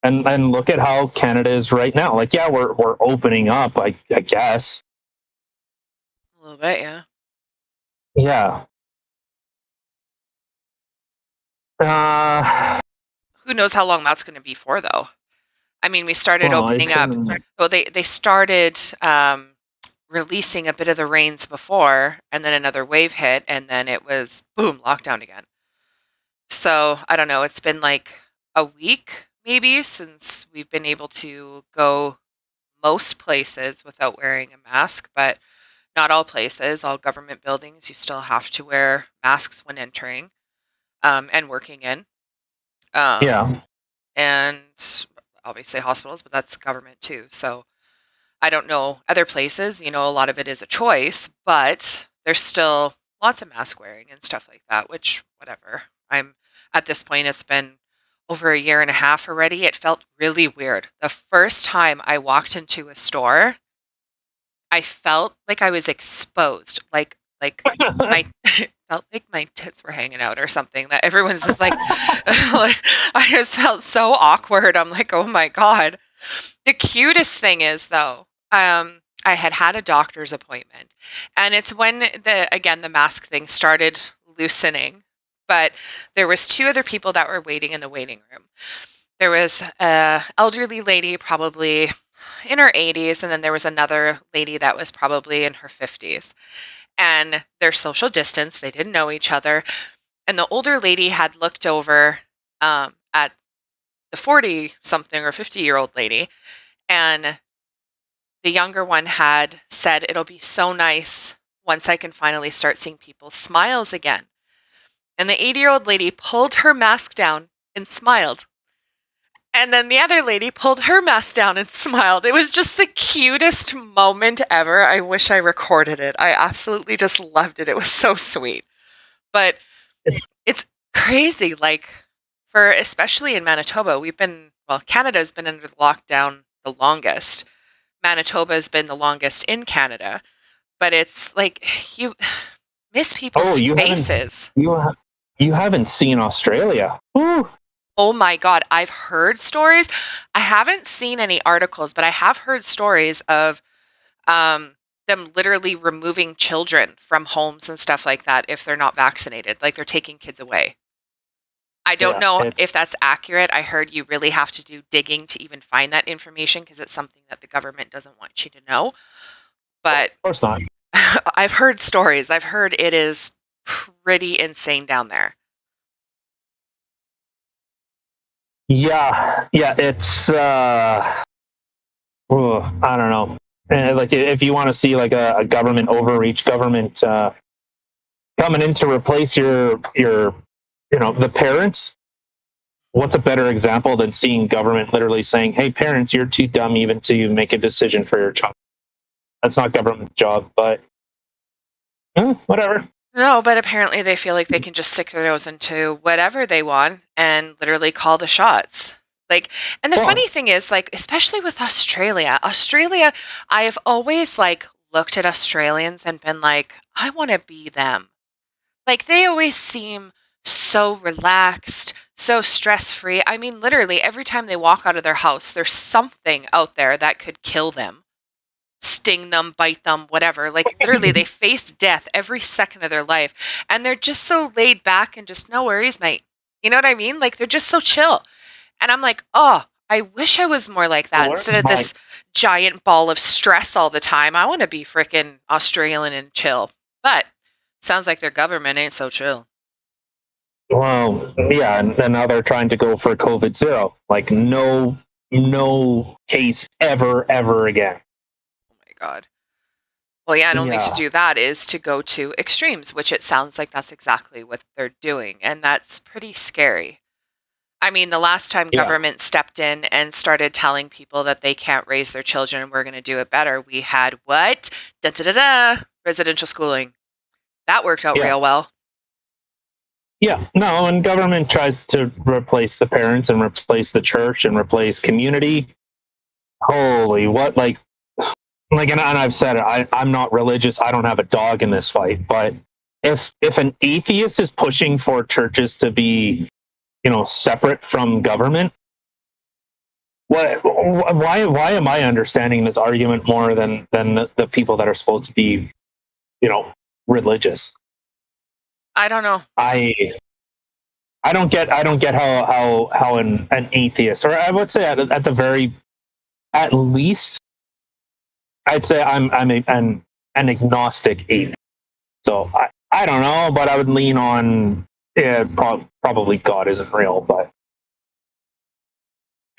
and look at how Canada is right now. Like, yeah, we're opening up, I guess. A little bit, yeah. Yeah. Who knows how long that's going to be for, though? I mean, we started well, it's opening up. been Well, they started releasing a bit of the rains before, and then another wave hit, and then it was boom, lockdown again. So I don't know. It's been like a week maybe since we've been able to go most places without wearing a mask, but not all places. All government buildings, you still have to wear masks when entering and working in. Um, yeah. and obviously hospitals, but that's government too. So I don't know other places, a lot of it is a choice, but there's still lots of mask wearing and stuff like that, which whatever. I'm at this point, it's been over a year and a half already. It felt really weird. The first time I walked into a store, I felt like I was exposed, like my felt like my tits were hanging out or something. That everyone's just like, like I just felt so awkward. I'm like, oh my god. The cutest thing is though, I had a doctor's appointment, and it's when the mask thing started loosening. But there was two other people that were waiting in the waiting room. There was a elderly lady, probably in her 80s, and then there was another lady that was probably in her 50s. And their social distance, they didn't know each other. And the older lady had looked over at the 40 something or 50-year-old lady, and the younger one had said, "It'll be so nice once I can finally start seeing people's smiles again." And the 80-year-old lady pulled her mask down and smiled. And then the other lady pulled her mask down and smiled. It was just the cutest moment ever. I wish I recorded it. I absolutely just loved it. It was so sweet. But it's crazy. Like, for especially in Manitoba, Canada's been under lockdown the longest. Manitoba has been the longest in Canada. But it's like you miss Oh, people's faces. you haven't seen Australia. Woo. Oh my God, I've heard stories. I haven't seen any articles, but I have heard stories of them literally removing children from homes and stuff like that if they're not vaccinated. Like they're taking kids away. I don't Yeah, know it's if that's accurate. I heard you really have to do digging to even find that information because it's something that the government doesn't want you to know. But of course not. I've heard stories. I've heard it is pretty insane down there. Yeah, yeah, it's I don't know. Like if you want to see like a government overreach, government coming in to replace your the parents. What's a better example than seeing government literally saying, "Hey, parents, you're too dumb even to make a decision for your child." That's not government's job, but whatever. No, but apparently they feel like they can just stick their nose into whatever they want and literally call the shots. Like, and the Well, funny thing is, like, especially with Australia, I have always like looked at Australians and been like, I want to be them. Like, they always seem so relaxed, so stress free. I mean, literally, every time they walk out of their house, there's something out there that could kill them, sting them, bite them, whatever. Like literally they face death every second of their life. And they're just so laid back and just no worries, mate. You know what I mean? Like they're just so chill. And I'm like, oh, I wish I was more like that instead where's of my this giant ball of stress all the time. I want to be freaking Australian and chill. But sounds like their government ain't so chill. well, yeah, and now they're trying to go for COVID zero, like no case ever again. Oh my God. Well, yeah, and only to Yeah, do that is to go to extremes, which it sounds like that's exactly what they're doing. And that's pretty scary. I mean, the last time yeah, government stepped in and started telling people that they can't raise their children and we're going to do it better, we had what? Da da da da. Residential schooling. That worked out yeah. real well. Yeah, no, and government tries to replace the parents and replace the church and replace community. Holy, what and I've said it. I'm not religious. I don't have a dog in this fight. But if an atheist is pushing for churches to be, separate from government, why am I understanding this argument more than the people that are supposed to be, you know, religious? I don't know. I I don't get how an atheist, or I would say at the very at least, I'd say an agnostic atheist. So I don't know, but I would lean on probably God isn't real, but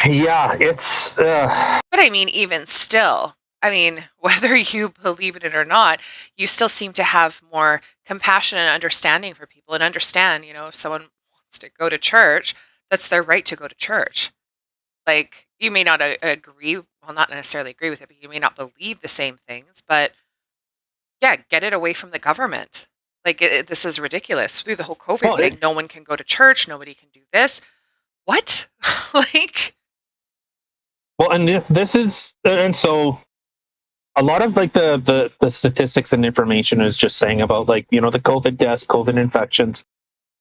yeah, it's But I mean, even still, I mean, whether you believe in it or not, you still seem to have more compassion and understanding for people and understand, if someone wants to go to church, that's their right to go to church. Like, you may not agree, well, not necessarily agree with it, but you may not believe the same things, but yeah, get it away from the government. Like, this is ridiculous. Through the whole COVID well, thing, no one can go to church, nobody can do this. What? Like, and this is, and so a lot of like the statistics and information is just saying about, like, the COVID deaths, COVID infections.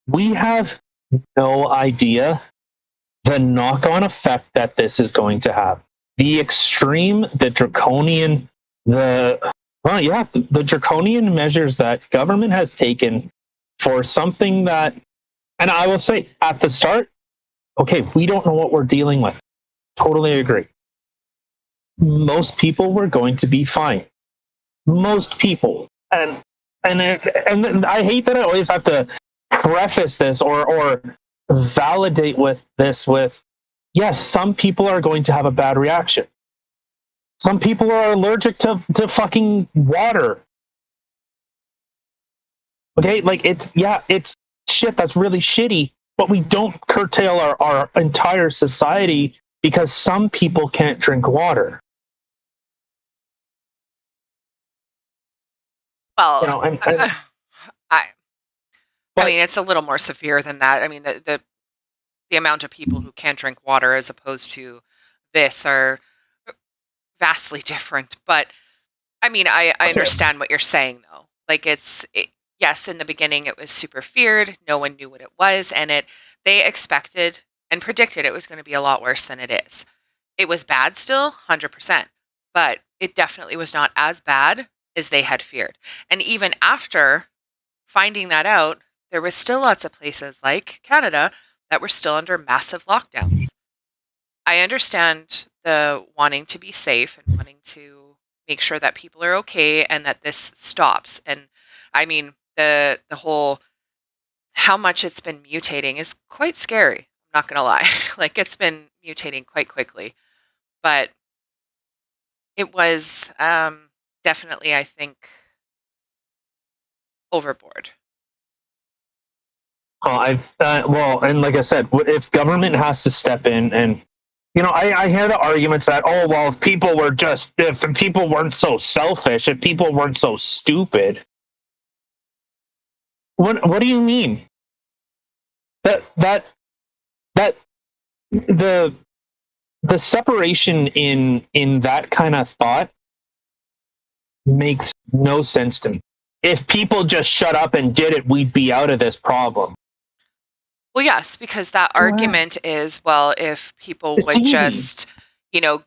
We have no idea the knock-on effect that this is going to have. The extreme, the draconian, the draconian measures that government has taken for something that, and I will say at the start, okay, we don't know what we're dealing with. Totally agree. Most people were going to be fine. Most people, and I hate that I always have to preface this or validate with yes, some people are going to have a bad reaction. Some people are allergic to fucking water. Okay, like it's shit that's really shitty, but we don't curtail our entire society because some people can't drink water. well, I, I But mean, it's a little more severe than that. I mean, the amount of people who can't drink water as opposed to this are vastly different. But I mean, I okay, understand what you're saying, though. Like, yes, in the beginning it was super feared. No one knew what it was, and they expected and predicted it was going to be a lot worse than it is. It was bad still, 100%, but it definitely was not as bad as they had feared. And even after finding that out, there was still lots of places like Canada that were still under massive lockdowns. I understand the wanting to be safe and wanting to make sure that people are okay and that this stops. And I mean, the whole how much it's been mutating is quite scary. I'm not gonna lie. Like, it's been mutating quite quickly. But it was definitely, I think, overboard. and like I said, if government has to step in, and I hear the arguments that, oh well, if people weren't so selfish, if people weren't so stupid. What do you mean? That the the separation in that kind of thought makes no sense to me. If people just shut up and did it, we'd be out of this problem. Well, yes, because that Wow. argument is, well, if people It's would easy. just,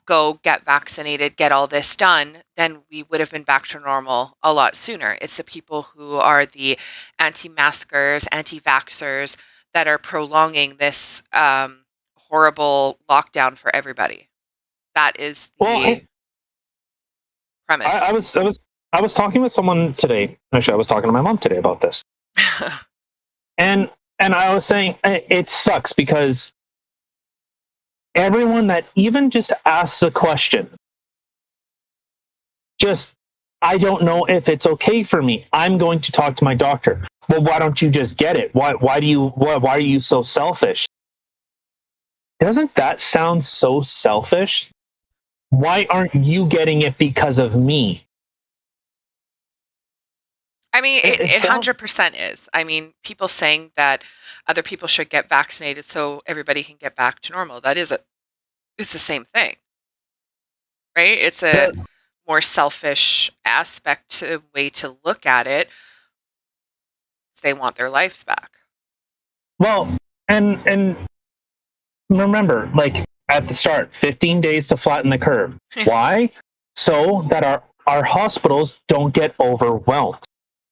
go get vaccinated, get all this done, then we would have been back to normal a lot sooner. It's the people who are the anti-maskers, anti-vaxxers that are prolonging this horrible lockdown for everybody. That is Well, the premise. I was talking with someone today. Actually, I was talking to my mom today about this, and I was saying it sucks because everyone that even just asks a question, just, I don't know if it's okay for me. I'm going to talk to my doctor. Well, why don't you just get it? Why are you so selfish? Doesn't that sound so selfish? Why aren't you getting it because of me? I mean, It it sounds 100% is. I mean, people saying that other people should get vaccinated so everybody can get back to normal. It's the same thing, right? It's a the more selfish aspect to way to look at it. They want their lives back. well, and remember, like at the start, 15 days to flatten the curve. Why? So that our hospitals don't get overwhelmed.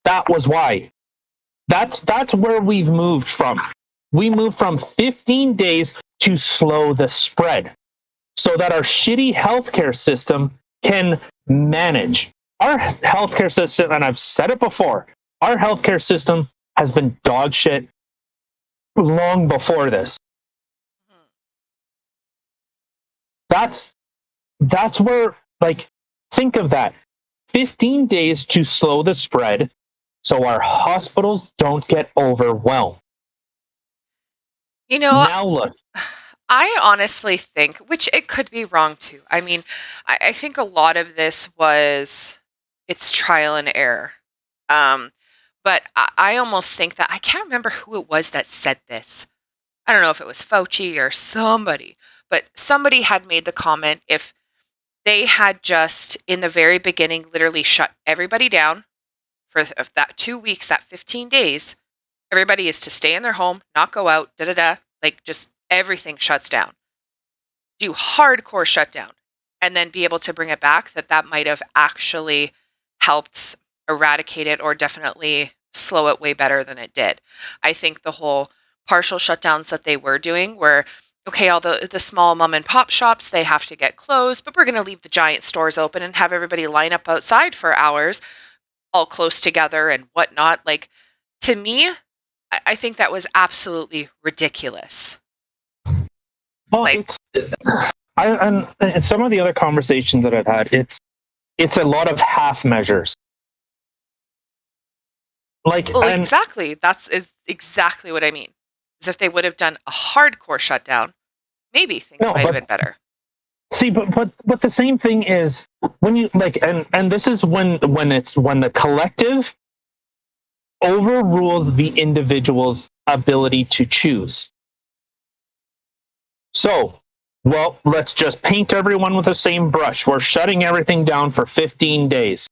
That was why. That's where we've moved from. we moved from 15 days to slow the spread so that our shitty healthcare system can manage. Our healthcare system, and I've said it before, our healthcare system has been dog shit long before this. That's where, like, think of that. 15 days to slow the spread so our hospitals don't get overwhelmed. You know, Now look. I honestly think, which it could be wrong too. I mean, I think a lot of this was it's trial and error. Um, but I almost think that I can't remember who it was that said this. I don't know if it was Fauci or somebody, but somebody had made the comment if they had just in the very beginning literally shut everybody down for that 2 weeks, that 15 days, everybody is to stay in their home, not go out, da da da, like just everything shuts down. Do hardcore shutdown and then be able to bring it back, that might have actually helped eradicate it or definitely slow it way better than it did. I think the whole partial shutdowns that they were doing were okay, all the small mom and pop shops, they have to get closed, but we're going to leave the giant stores open and have everybody line up outside for hours all close together and whatnot. Like, to me, I think that was absolutely ridiculous. Well, Like, and some of the other conversations that I've had, it's a lot of half measures. Like, well, and exactly. That's is exactly what I mean. Is if they would have done a hardcore shutdown, maybe things no, might have but been better. see, but the same thing is when you like, and this is when the collective overrules the individual's ability to choose. So, well, let's just paint everyone with the same brush. We're shutting everything down for 15 days.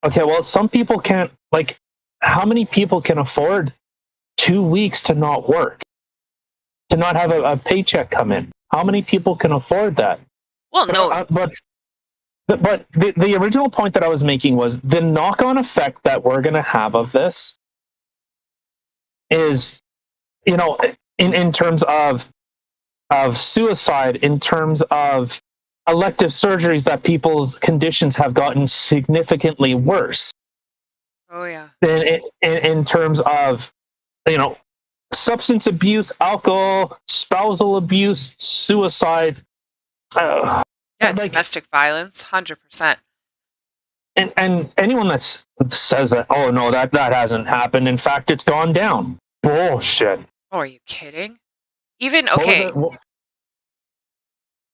Okay, well, some people can't, like, how many people can afford 2 weeks to not work, to not have a paycheck come in? How many people can afford that? Well, But, no, the original point that I was making was the knock on effect that we're going to have of this is, you know, in terms of suicide, in terms of elective surgeries, that people's conditions have gotten significantly worse. oh yeah, In terms of, you know, substance abuse, alcohol, spousal abuse, suicide, yeah, like, domestic violence, 100%. and anyone that says that, oh no, that hasn't happened. In fact, it's gone down. Bullshit. Oh, are you kidding? Even What was okay, it? What,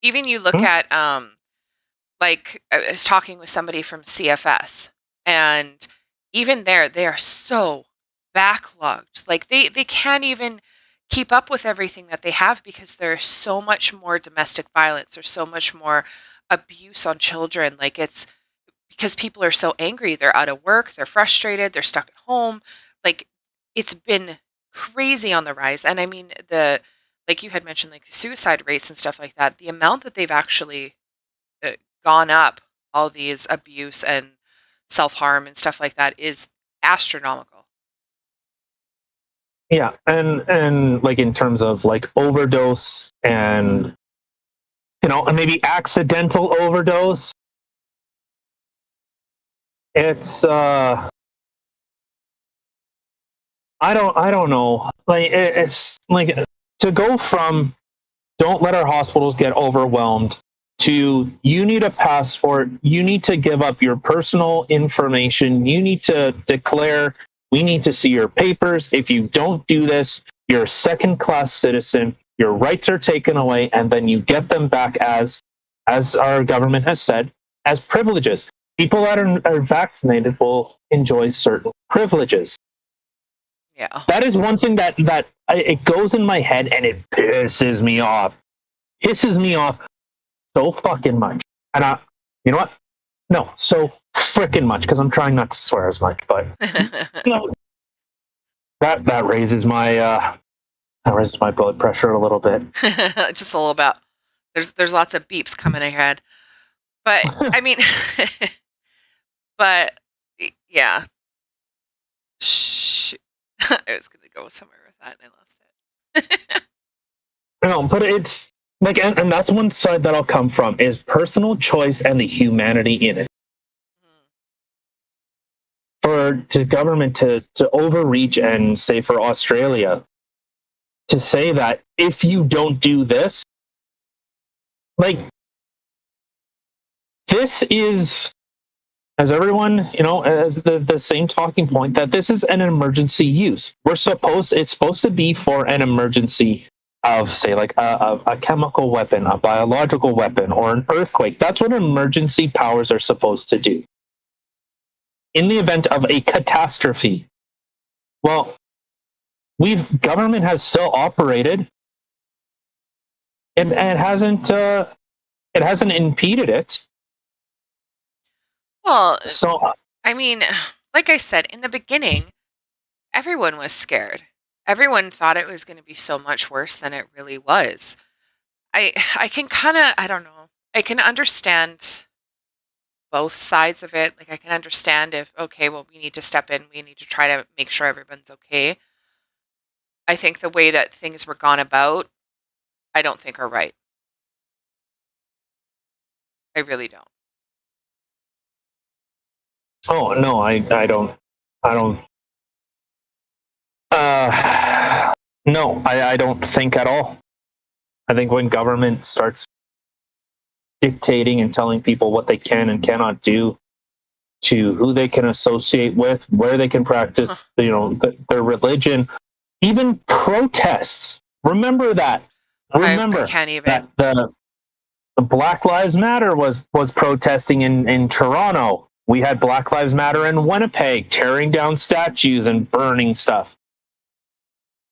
even you look hmm? at like I was talking with somebody from CFS, and even there, they are so backlogged. Like they can't even keep up with everything that they have because there's so much more domestic violence. There's so much more abuse on children. Like it's because people are so angry. They're out of work. They're frustrated. They're stuck at home. Like it's been crazy on the rise. And I mean the like you had mentioned, like suicide rates and stuff like that. The amount that they've actually uh, gone up, all these abuse and self-harm and stuff like that is astronomical. Yeah, and like in terms of like overdose and, you know, maybe accidental overdose, it's I don't know. Like it's like to go from don't let our hospitals get overwhelmed to you need a passport, you need to give up your personal information, you need to declare, we need to see your papers. If you don't do this, you're a second class citizen, your rights are taken away, and then you get them back as our government has said, as privileges. People that are vaccinated will enjoy certain privileges. Yeah. That is one thing that it goes in my head and it pisses me off. Pisses me off so fucking much. And you know what? No, so freaking much because I'm trying not to swear as much. But you know, that raises my blood pressure a little bit. Just a little bit. There's lots of beeps coming ahead. But I mean but yeah. Shh. I was going to go somewhere with that and I lost it. But it's like, and that's one side that I'll come from is personal choice and the humanity in it. For the government to overreach and say for Australia to say that if you don't do this, like this is, as everyone, as the same talking point that this is an emergency use. It's supposed to be for an emergency of, say, like a chemical weapon, a biological weapon, or an earthquake. That's what emergency powers are supposed to do. In the event of a catastrophe, well, government has still operated, and it hasn't impeded it. Well, So I mean, like I said, in the beginning, everyone was scared. Everyone thought it was going to be so much worse than it really was. I can kind of, I don't know. I can understand both sides of it. Like I can understand if, okay, well, we need to step in, we need to try to make sure everyone's okay. I think the way that things were gone about, I don't think are right. I really don't. oh no, I don't no, I don't think at all. I think when government starts dictating and telling people what they can and cannot do, to who they can associate with, where they can practice, their religion, even protests. Remember that. I Remember can't even. that the Black Lives Matter was protesting in Toronto. We had Black Lives Matter in Winnipeg, tearing down statues and burning stuff.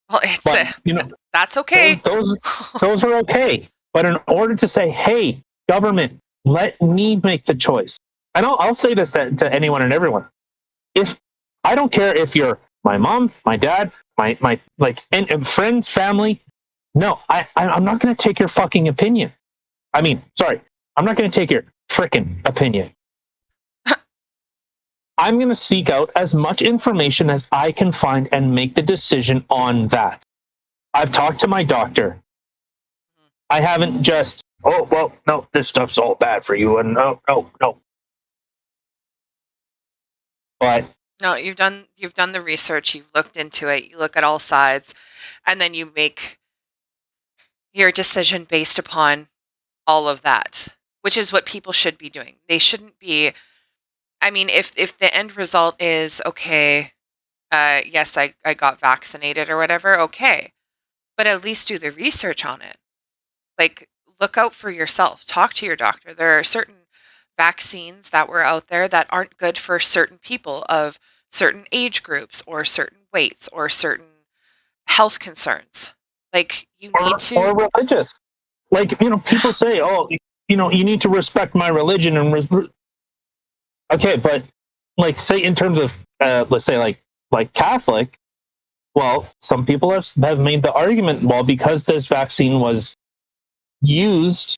Well, it's But that's okay. those are okay. But in order to say, hey, government, let me make the choice. And I'll say this to anyone and everyone. If I don't care if you're my mom, my dad, my and friends, family, no, I'm not going to take your fucking opinion. I mean, sorry, I'm not going to take your freaking opinion. I'm going to seek out as much information as I can find and make the decision on that. I've talked to my doctor. I haven't just, oh, well, no, this stuff's all bad for you. And no. But No, you've done the research, you've looked into it, you look at all sides, and then you make your decision based upon all of that, which is what people should be doing. They shouldn't be, I mean, if the end result is okay, yes, I got vaccinated or whatever, okay. But at least do the research on it. Like look out for yourself. Talk to your doctor. There are certain vaccines that were out there that aren't good for certain people of certain age groups or certain weights or certain health concerns. Like you need or to. religious. Like, people say, oh, you need to respect my religion okay, but like, say in terms of, let's say like Catholic, well, some people have made the argument, well, because this vaccine was used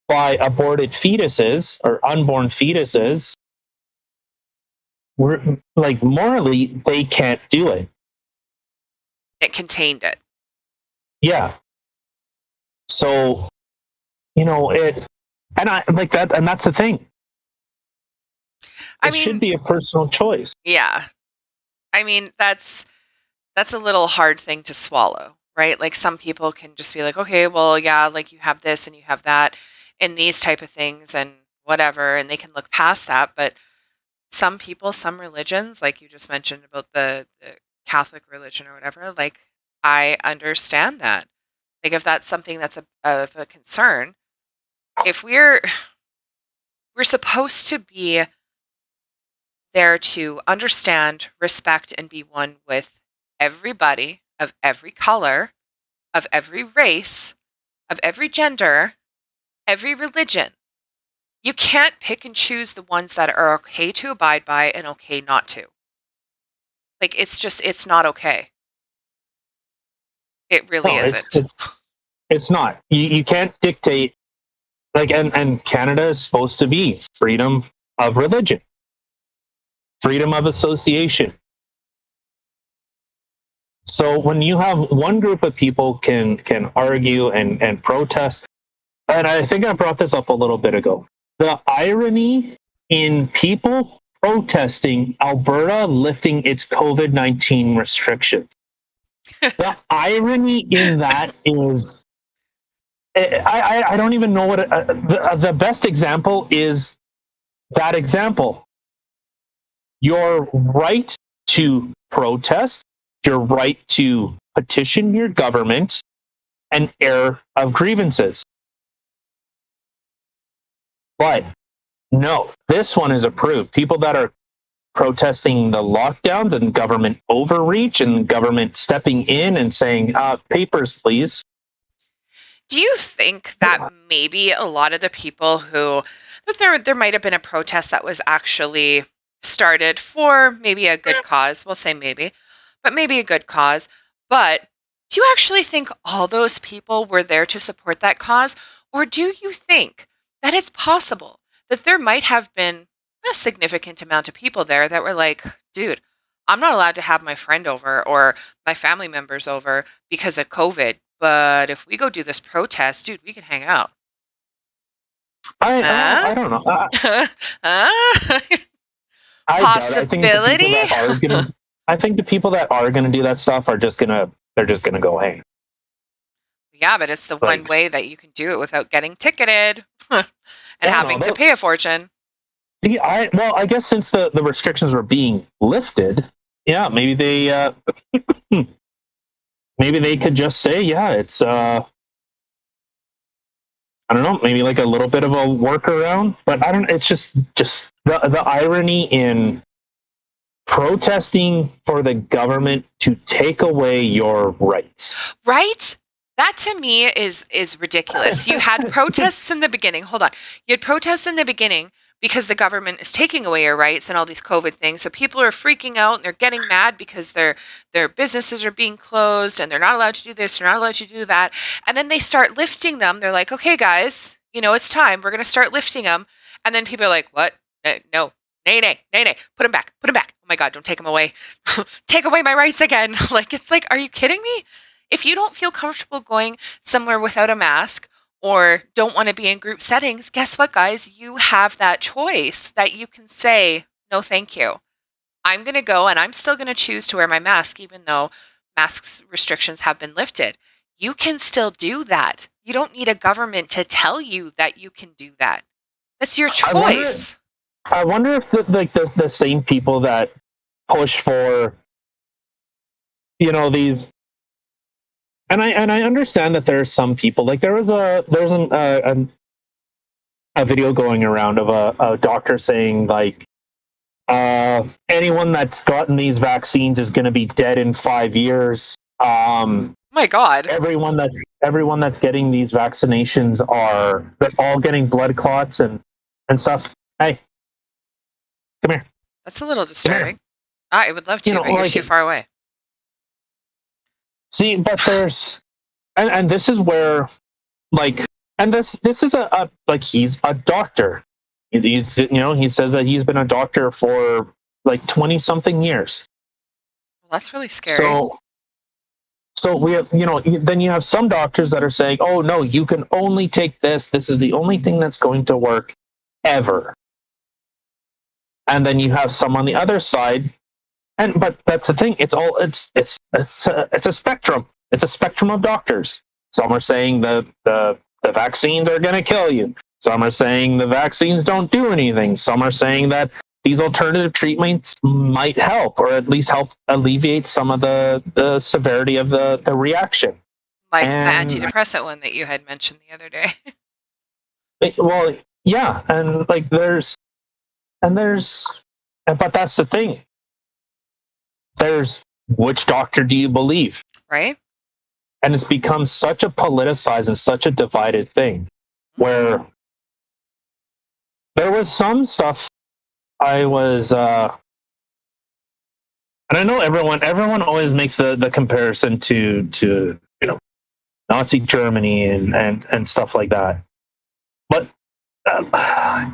by aborted fetuses or unborn fetuses, we're like morally they can't do it. It contained it. Yeah. So, it, and I like that, and that's the thing. I It should mean, be a personal choice. yeah. I mean, that's a little hard thing to swallow, right? Like some people can just be like, okay, well, yeah, like you have this and you have that and these type of things and whatever, and they can look past that. But some people, some religions, like you just mentioned about the Catholic religion or whatever, like I understand that. Like if that's something that's of a concern, if we're supposed to be there to understand, respect, and be one with everybody of every color, of every race, of every gender, every religion. You can't pick and choose the ones that are okay to abide by and okay not to. Like it's not okay. It really No, it's isn't. it's it's not. You can't dictate, like, and Canada is supposed to be freedom of religion, freedom of association. So when you have one group of people can argue and protest, and I think I brought this up a little bit ago, the irony in people protesting Alberta lifting its COVID-19 restrictions. The irony in that is, I don't even know what the best example is. That example, your right to protest, your right to petition your government, and air of grievances. But no, this one is approved. People that are protesting the lockdowns and government overreach and government stepping in and saying, papers, please. Do you think that maybe a lot of the people who that there might have been a protest that was actually started for maybe a good cause, we'll say maybe, but maybe a good cause, but do you actually think all those people were there to support that cause, or do you think that it's possible that there might have been a significant amount of people there that were like, dude, I'm not allowed to have my friend over or my family members over because of COVID, but if we go do this protest, dude, we can hang out. I Huh? don't know. Huh? I doubt it. I think the people Possibility? that are gonna, I think the people that are gonna do that stuff are just gonna, they're just gonna go hang. Yeah, but it's the one Like, way that you can do it without getting ticketed and oh having to no, pay a fortune. see, I guess since the restrictions were being lifted, yeah, maybe they maybe they could just say, yeah, it's I don't know, maybe like a little bit of a workaround, but I don't. It's just the irony in protesting for the government to take away your rights. Right? That to me is ridiculous. You had protests in the beginning. Hold on. You had protests in the beginning because the government is taking away your rights and all these COVID things. So people are freaking out and they're getting mad because their businesses are being closed and they're not allowed to do this, they're not allowed to do that. And then they start lifting them. They're like, "Okay, guys, it's time. We're going to start lifting them." And then people are like, "What? No. Nay, nay, nay, nay. Put them back. Put them back. Oh my God, don't take them away. Take away my rights again." Like, it's like, are you kidding me? If you don't feel comfortable going somewhere without a mask or don't want to be in group settings, guess what, guys? You have that choice that you can say, no, thank you. I'm going to go and I'm still going to choose to wear my mask, even though masks restrictions have been lifted. You can still do that. You don't need a government to tell you that you can do that. That's your I wonder. choice. I wonder if the same people that push for these, and I understand that there are some people, like there's a video going around of a doctor saying, like, anyone that's gotten these vaccines is going to be dead in 5 years. My God. Everyone that's getting these vaccinations they're all getting blood clots and stuff. Hey, come here, That's a little come here. disturbing. I would love to, but you're too Like, far away. see, but there's, and this is where, like, and this is like, he's a doctor. He says that he's been a doctor for like 20 something years. Well, that's really scary. So we have, then you have some doctors that are saying, oh no, you can only take this. This is the only thing that's going to work ever. And then you have some on the other side. But that's the thing. It's a spectrum. It's a spectrum of doctors. Some are saying the vaccines are going to kill you. Some are saying the vaccines don't do anything. Some are saying that these alternative treatments might help, or at least help alleviate some of the severity of the reaction. Like the And antidepressant one that you had mentioned the other day. well, yeah, and like there's, but that's the thing. There's, which doctor do you believe? Right? And it's become such a politicized and such a divided thing, where there was some stuff I was and I know everyone always makes the comparison to Nazi Germany and stuff like that, but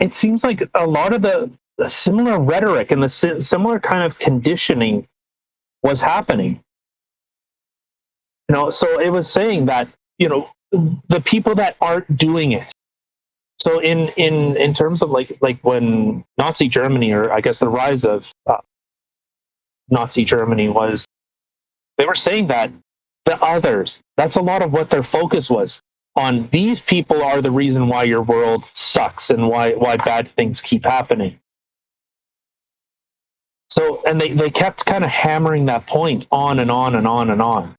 it seems like a lot of the similar rhetoric and the similar kind of conditioning was happening. So it was saying that, the people that aren't doing it. So in terms of like when Nazi Germany, or I guess the rise of Nazi Germany, was, they were saying that the others, that's a lot of what their focus was on. These people are the reason why your world sucks and why bad things keep happening. So, and they kept kind of hammering that point on and on and on and on.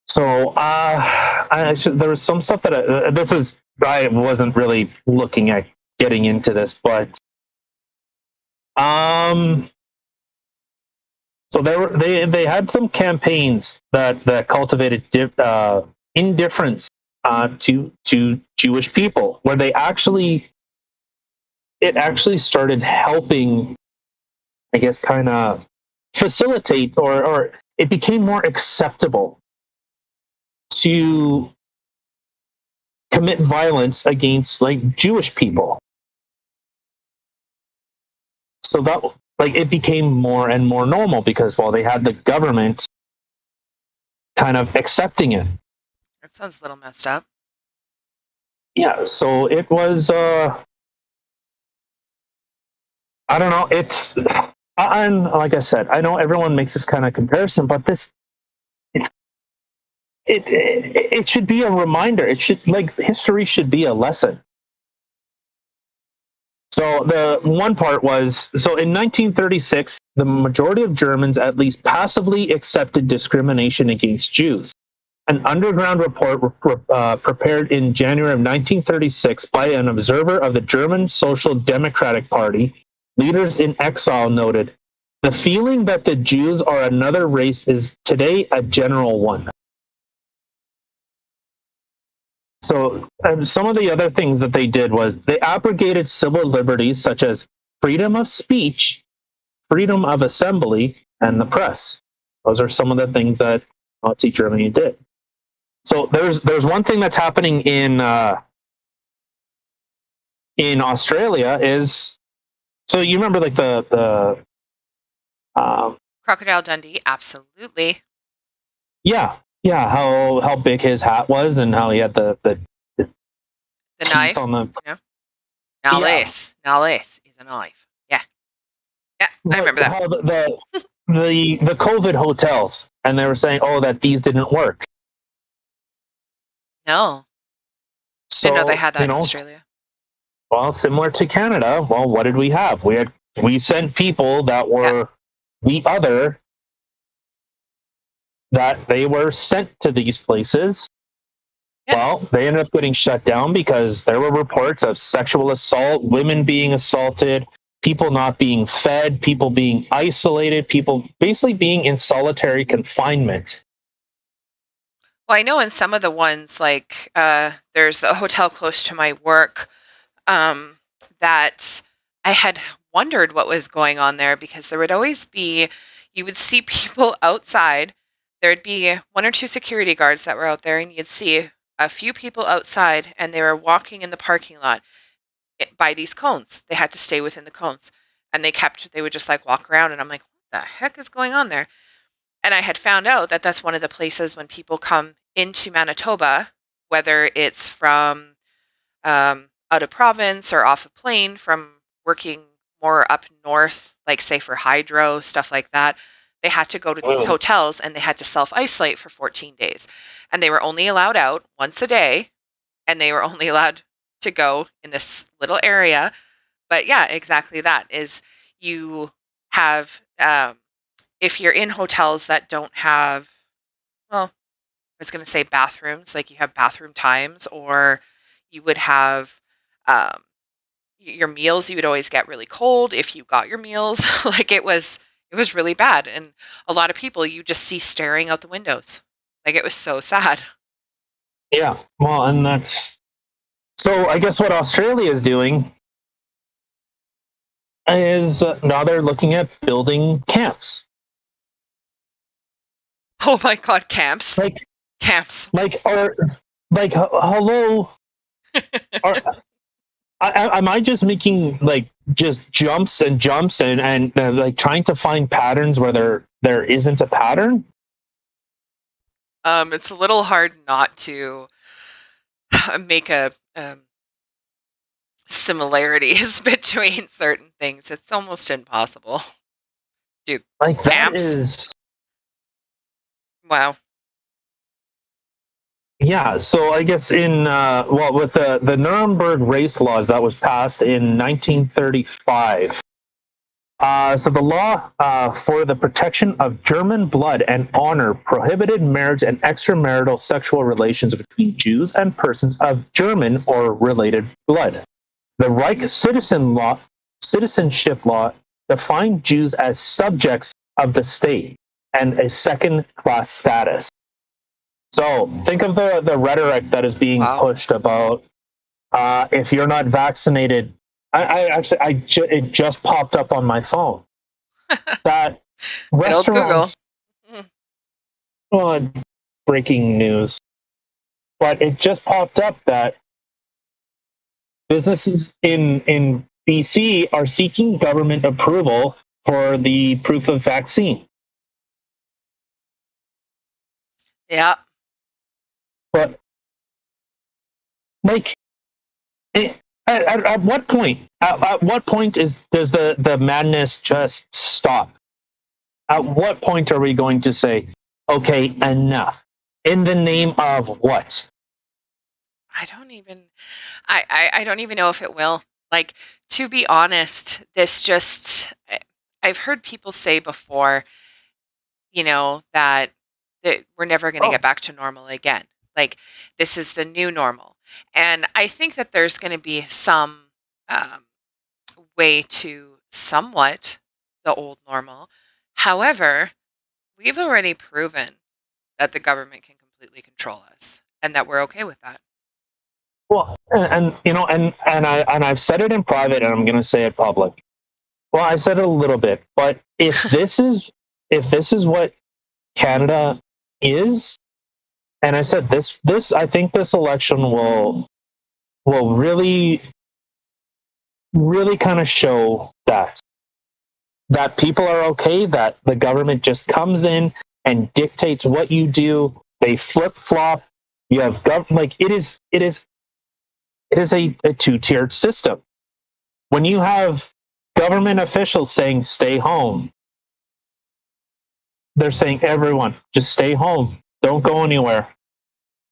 So there was some stuff that I wasn't really looking at getting into this, but so they had some campaigns that cultivated indifference to Jewish people, where it actually started helping, I guess, kind of facilitate, or it became more acceptable to commit violence against like Jewish people. So that, like, it became more and more normal because, well, they had the government kind of accepting it. That sounds a little messed up. Yeah, so it was I don't know, and like I said, I know everyone makes this kind of comparison, but it should be a reminder. It should, like, history should be a lesson. So the one part was, so in 1936, the majority of Germans at least passively accepted discrimination against Jews. An underground report prepared in January of 1936 by an observer of the German Social Democratic Party, leaders in exile, noted, the feeling that the Jews are another race is today a general one. So some of the other things that they did was they abrogated civil liberties such as freedom of speech, freedom of assembly, and the press. Those are some of the things that Nazi Germany did. So there's one thing that's happening in Australia is, so you remember like the Crocodile Dundee, absolutely. yeah, how big his hat was and how he had the The teeth knife, on the, you know? Nallis is a knife. Yeah. Yeah, I remember that. how the COVID hotels, and they were saying, oh, that these didn't work. No. Didn't know they So, had that in Australia. well, similar to Canada, well, what did we have? We sent people that were the other, that they were sent to these places. Yeah. Well, they ended up getting shut down because there were reports of sexual assault, women being assaulted, people not being fed, people being isolated, people basically being in solitary confinement. Well, I know in some of the ones, like there's a hotel close to my work that I had wondered what was going on there, because there would always be, you would see people outside. There'd be one or two security guards that were out there, and you'd see a few people outside, and they were walking in the parking lot by these cones. They had to stay within the cones, and they would just like walk around, and I'm like, what the heck is going on there? And I had found out that that's one of the places when people come into Manitoba, whether it's from out of province or off a plane from working more up north, like say for hydro, stuff like that, they had to go to these hotels and they had to self-isolate for 14 days. And they were only allowed out once a day, and they were only allowed to go in this little area. But yeah, exactly that is, you have, if you're in hotels that don't have, well, I was going to say bathrooms, like you have bathroom times, or you would have your meals, you would always get really cold if you got your meals. Like it was really bad. And a lot of people you just see staring out the windows. Like it was so sad. Yeah. Well, and that's, so I guess what Australia is doing is now they're looking at building camps. Oh my God, camps. Like camps. Like, or like, hello. Am I just making like just jumps and jumps and like trying to find patterns where there isn't a pattern? It's a little hard not to make a similarities between certain things. It's almost impossible. Dude, Like that camps? is, Wow. yeah. So I guess with the Nuremberg race laws that was passed in 1935. So the law for the protection of German blood and honor prohibited marriage and extramarital sexual relations between Jews and persons of German or related blood. The Reich citizenship law defined Jews as subjects of the state and a second-class status. So think of the rhetoric that is being Wow. pushed about if you're not vaccinated. It just popped up on my phone that Good old Google. restaurants, oh, breaking news, but it just popped up that businesses in BC are seeking government approval for the proof of vaccine. Yeah. But like, at what point? At what point does the madness just stop? At what point are we going to say, okay, enough? In the name of what? I don't even I don't even know if it will. Like, to be honest, this just I've heard people say before, that we're never going to Oh, get back to normal again. Like, this is the new normal. And I think that there's going to be some um, way to somewhat the old normal. However, we've already proven that the government can completely control us and that we're okay with that. well, and I've said it in private, and I'm going to say it public. Well, I said it a little bit, but if this is what Canada is, and I said this I think this election will really kind of show that people are okay, that the government just comes in and dictates what you do. They flip flop. You have like it is a two-tiered system. When you have government officials saying stay home, they're saying everyone just stay home, don't go anywhere.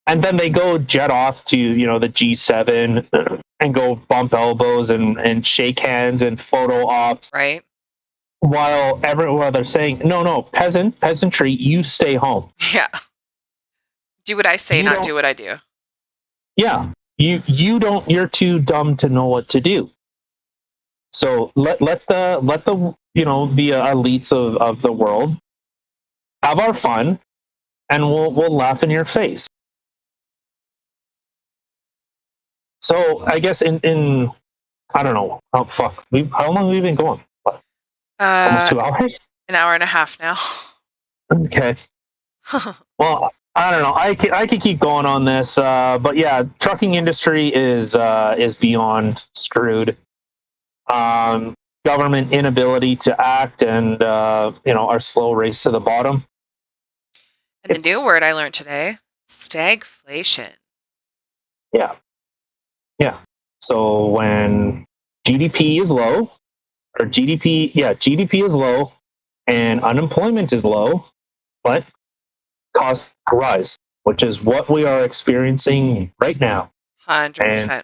And then they go jet off to the G7 and go bump elbows and shake hands and photo ops, Right? while they're saying no, peasantry, you stay home. Yeah. Do what I say, You not don't. do what I do. Yeah, you don't. You're too dumb to know what to do. So let the the elites of the world have our fun, and we'll laugh in your face. So I guess in I don't know. Oh fuck. How long have we been going? What, almost Uh, 2 hours? an hour and a half now. Okay. Well, I don't know. I could keep going on this, but yeah, trucking industry is beyond screwed. Um, Government inability to act, and our slow race to the bottom. And the new word I learned today, stagflation. Yeah, yeah. So when GDP is low, or GDP is low, and unemployment is low, but costs rise, which is what we are experiencing right now. And 100%.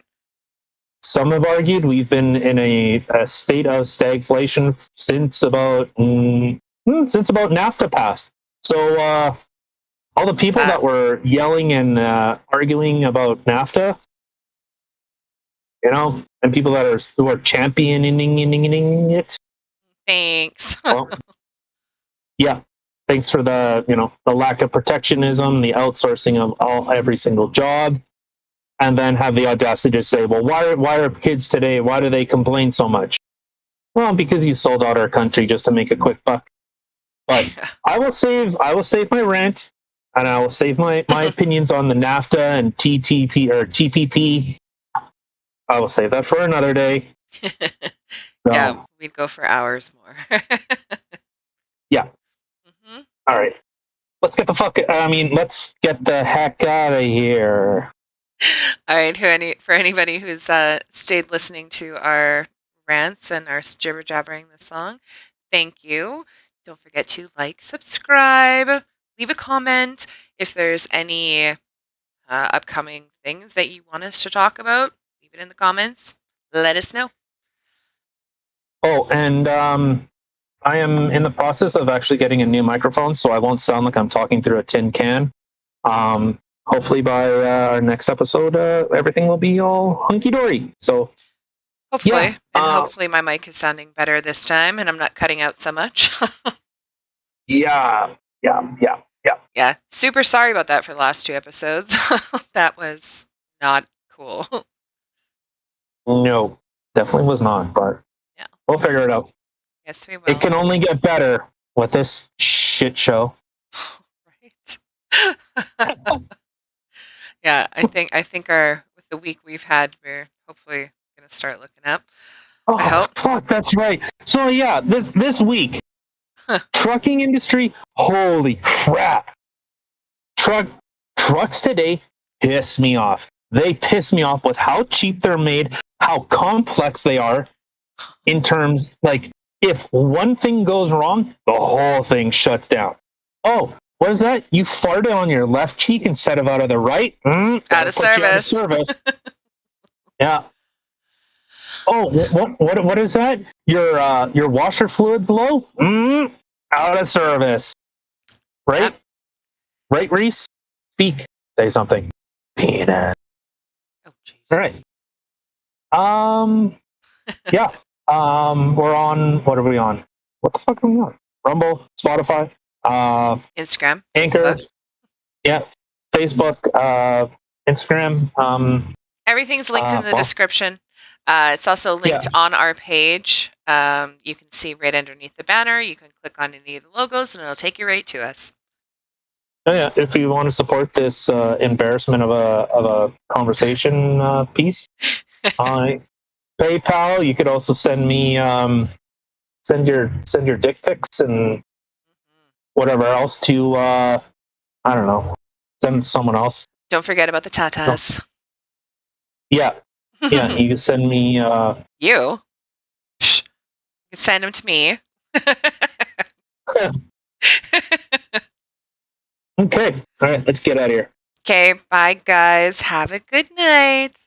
some have argued we've been in a state of stagflation since about NAFTA passed. So all the What's people that? that were yelling and arguing about NAFTA, and people who are championing it, Thanks. well, yeah, thanks for the lack of protectionism, the outsourcing of every single job, and then have the audacity to say, well, why are kids today? Why do they complain so much? Well, because you sold out our country just to make a quick buck. But I will save my rant, and I will save my opinions on the NAFTA and TTP or TPP. I will save that for another day. Yeah, So we'd go for hours more. yeah, Hmm. all right. let's get the fuck. I mean, let's get the heck out of here. All right, for anybody who's stayed listening to our rants and our jibber jabbering this song, thank you. Don't forget to like, subscribe, leave a comment. If there's any upcoming things that you want us to talk about, leave it in the comments. Let us know. Oh, and I am in the process of actually getting a new microphone, so I won't sound like I'm talking through a tin can. Hopefully by our next episode, everything will be all hunky dory. So Hopefully, yeah, and hopefully my mic is sounding better this time, and I'm not cutting out so much. yeah. Yeah, super sorry about that for the last 2 episodes. That was not cool. No, definitely was not, but Yeah. we'll figure it out. Yes, we will. It can only get better with this shit show. Right. Yeah, I think our with the week we've had, we're hopefully gonna start looking up. I Oh hope. fuck, that's right. So yeah, this week, trucking industry, holy crap. Trucks today piss me off. They piss me off with how cheap they're made, how complex they are in terms like if one thing goes wrong, the whole thing shuts down. Oh, what is that? You farted on your left cheek instead of out of the right? Out of service. Yeah. Oh, what is that? Your washer fluid's low? Out of service. Right? Yep. Right, Reese? Speak. Say something. Peanut. Oh, jeez. All right. Yeah. We're on. What are we on? What the fuck are we on? Rumble, Spotify, Instagram, Anchor. Facebook. Yeah. Facebook, Instagram. Everything's linked in the Well, description. It's also linked yeah. on our page. You can see right underneath the banner. You can click on any of the logos, and it'll take you right to us. Oh, yeah. If you want to support this embarrassment of a conversation piece, PayPal. You could also send me send your dick pics and whatever else to I don't know. Send someone else. Don't forget about the No. tatas. Yeah. Yeah. You can send me You? Psh, you can send them to me. Okay. All right, let's get out of here. Okay, bye guys. Have a good night.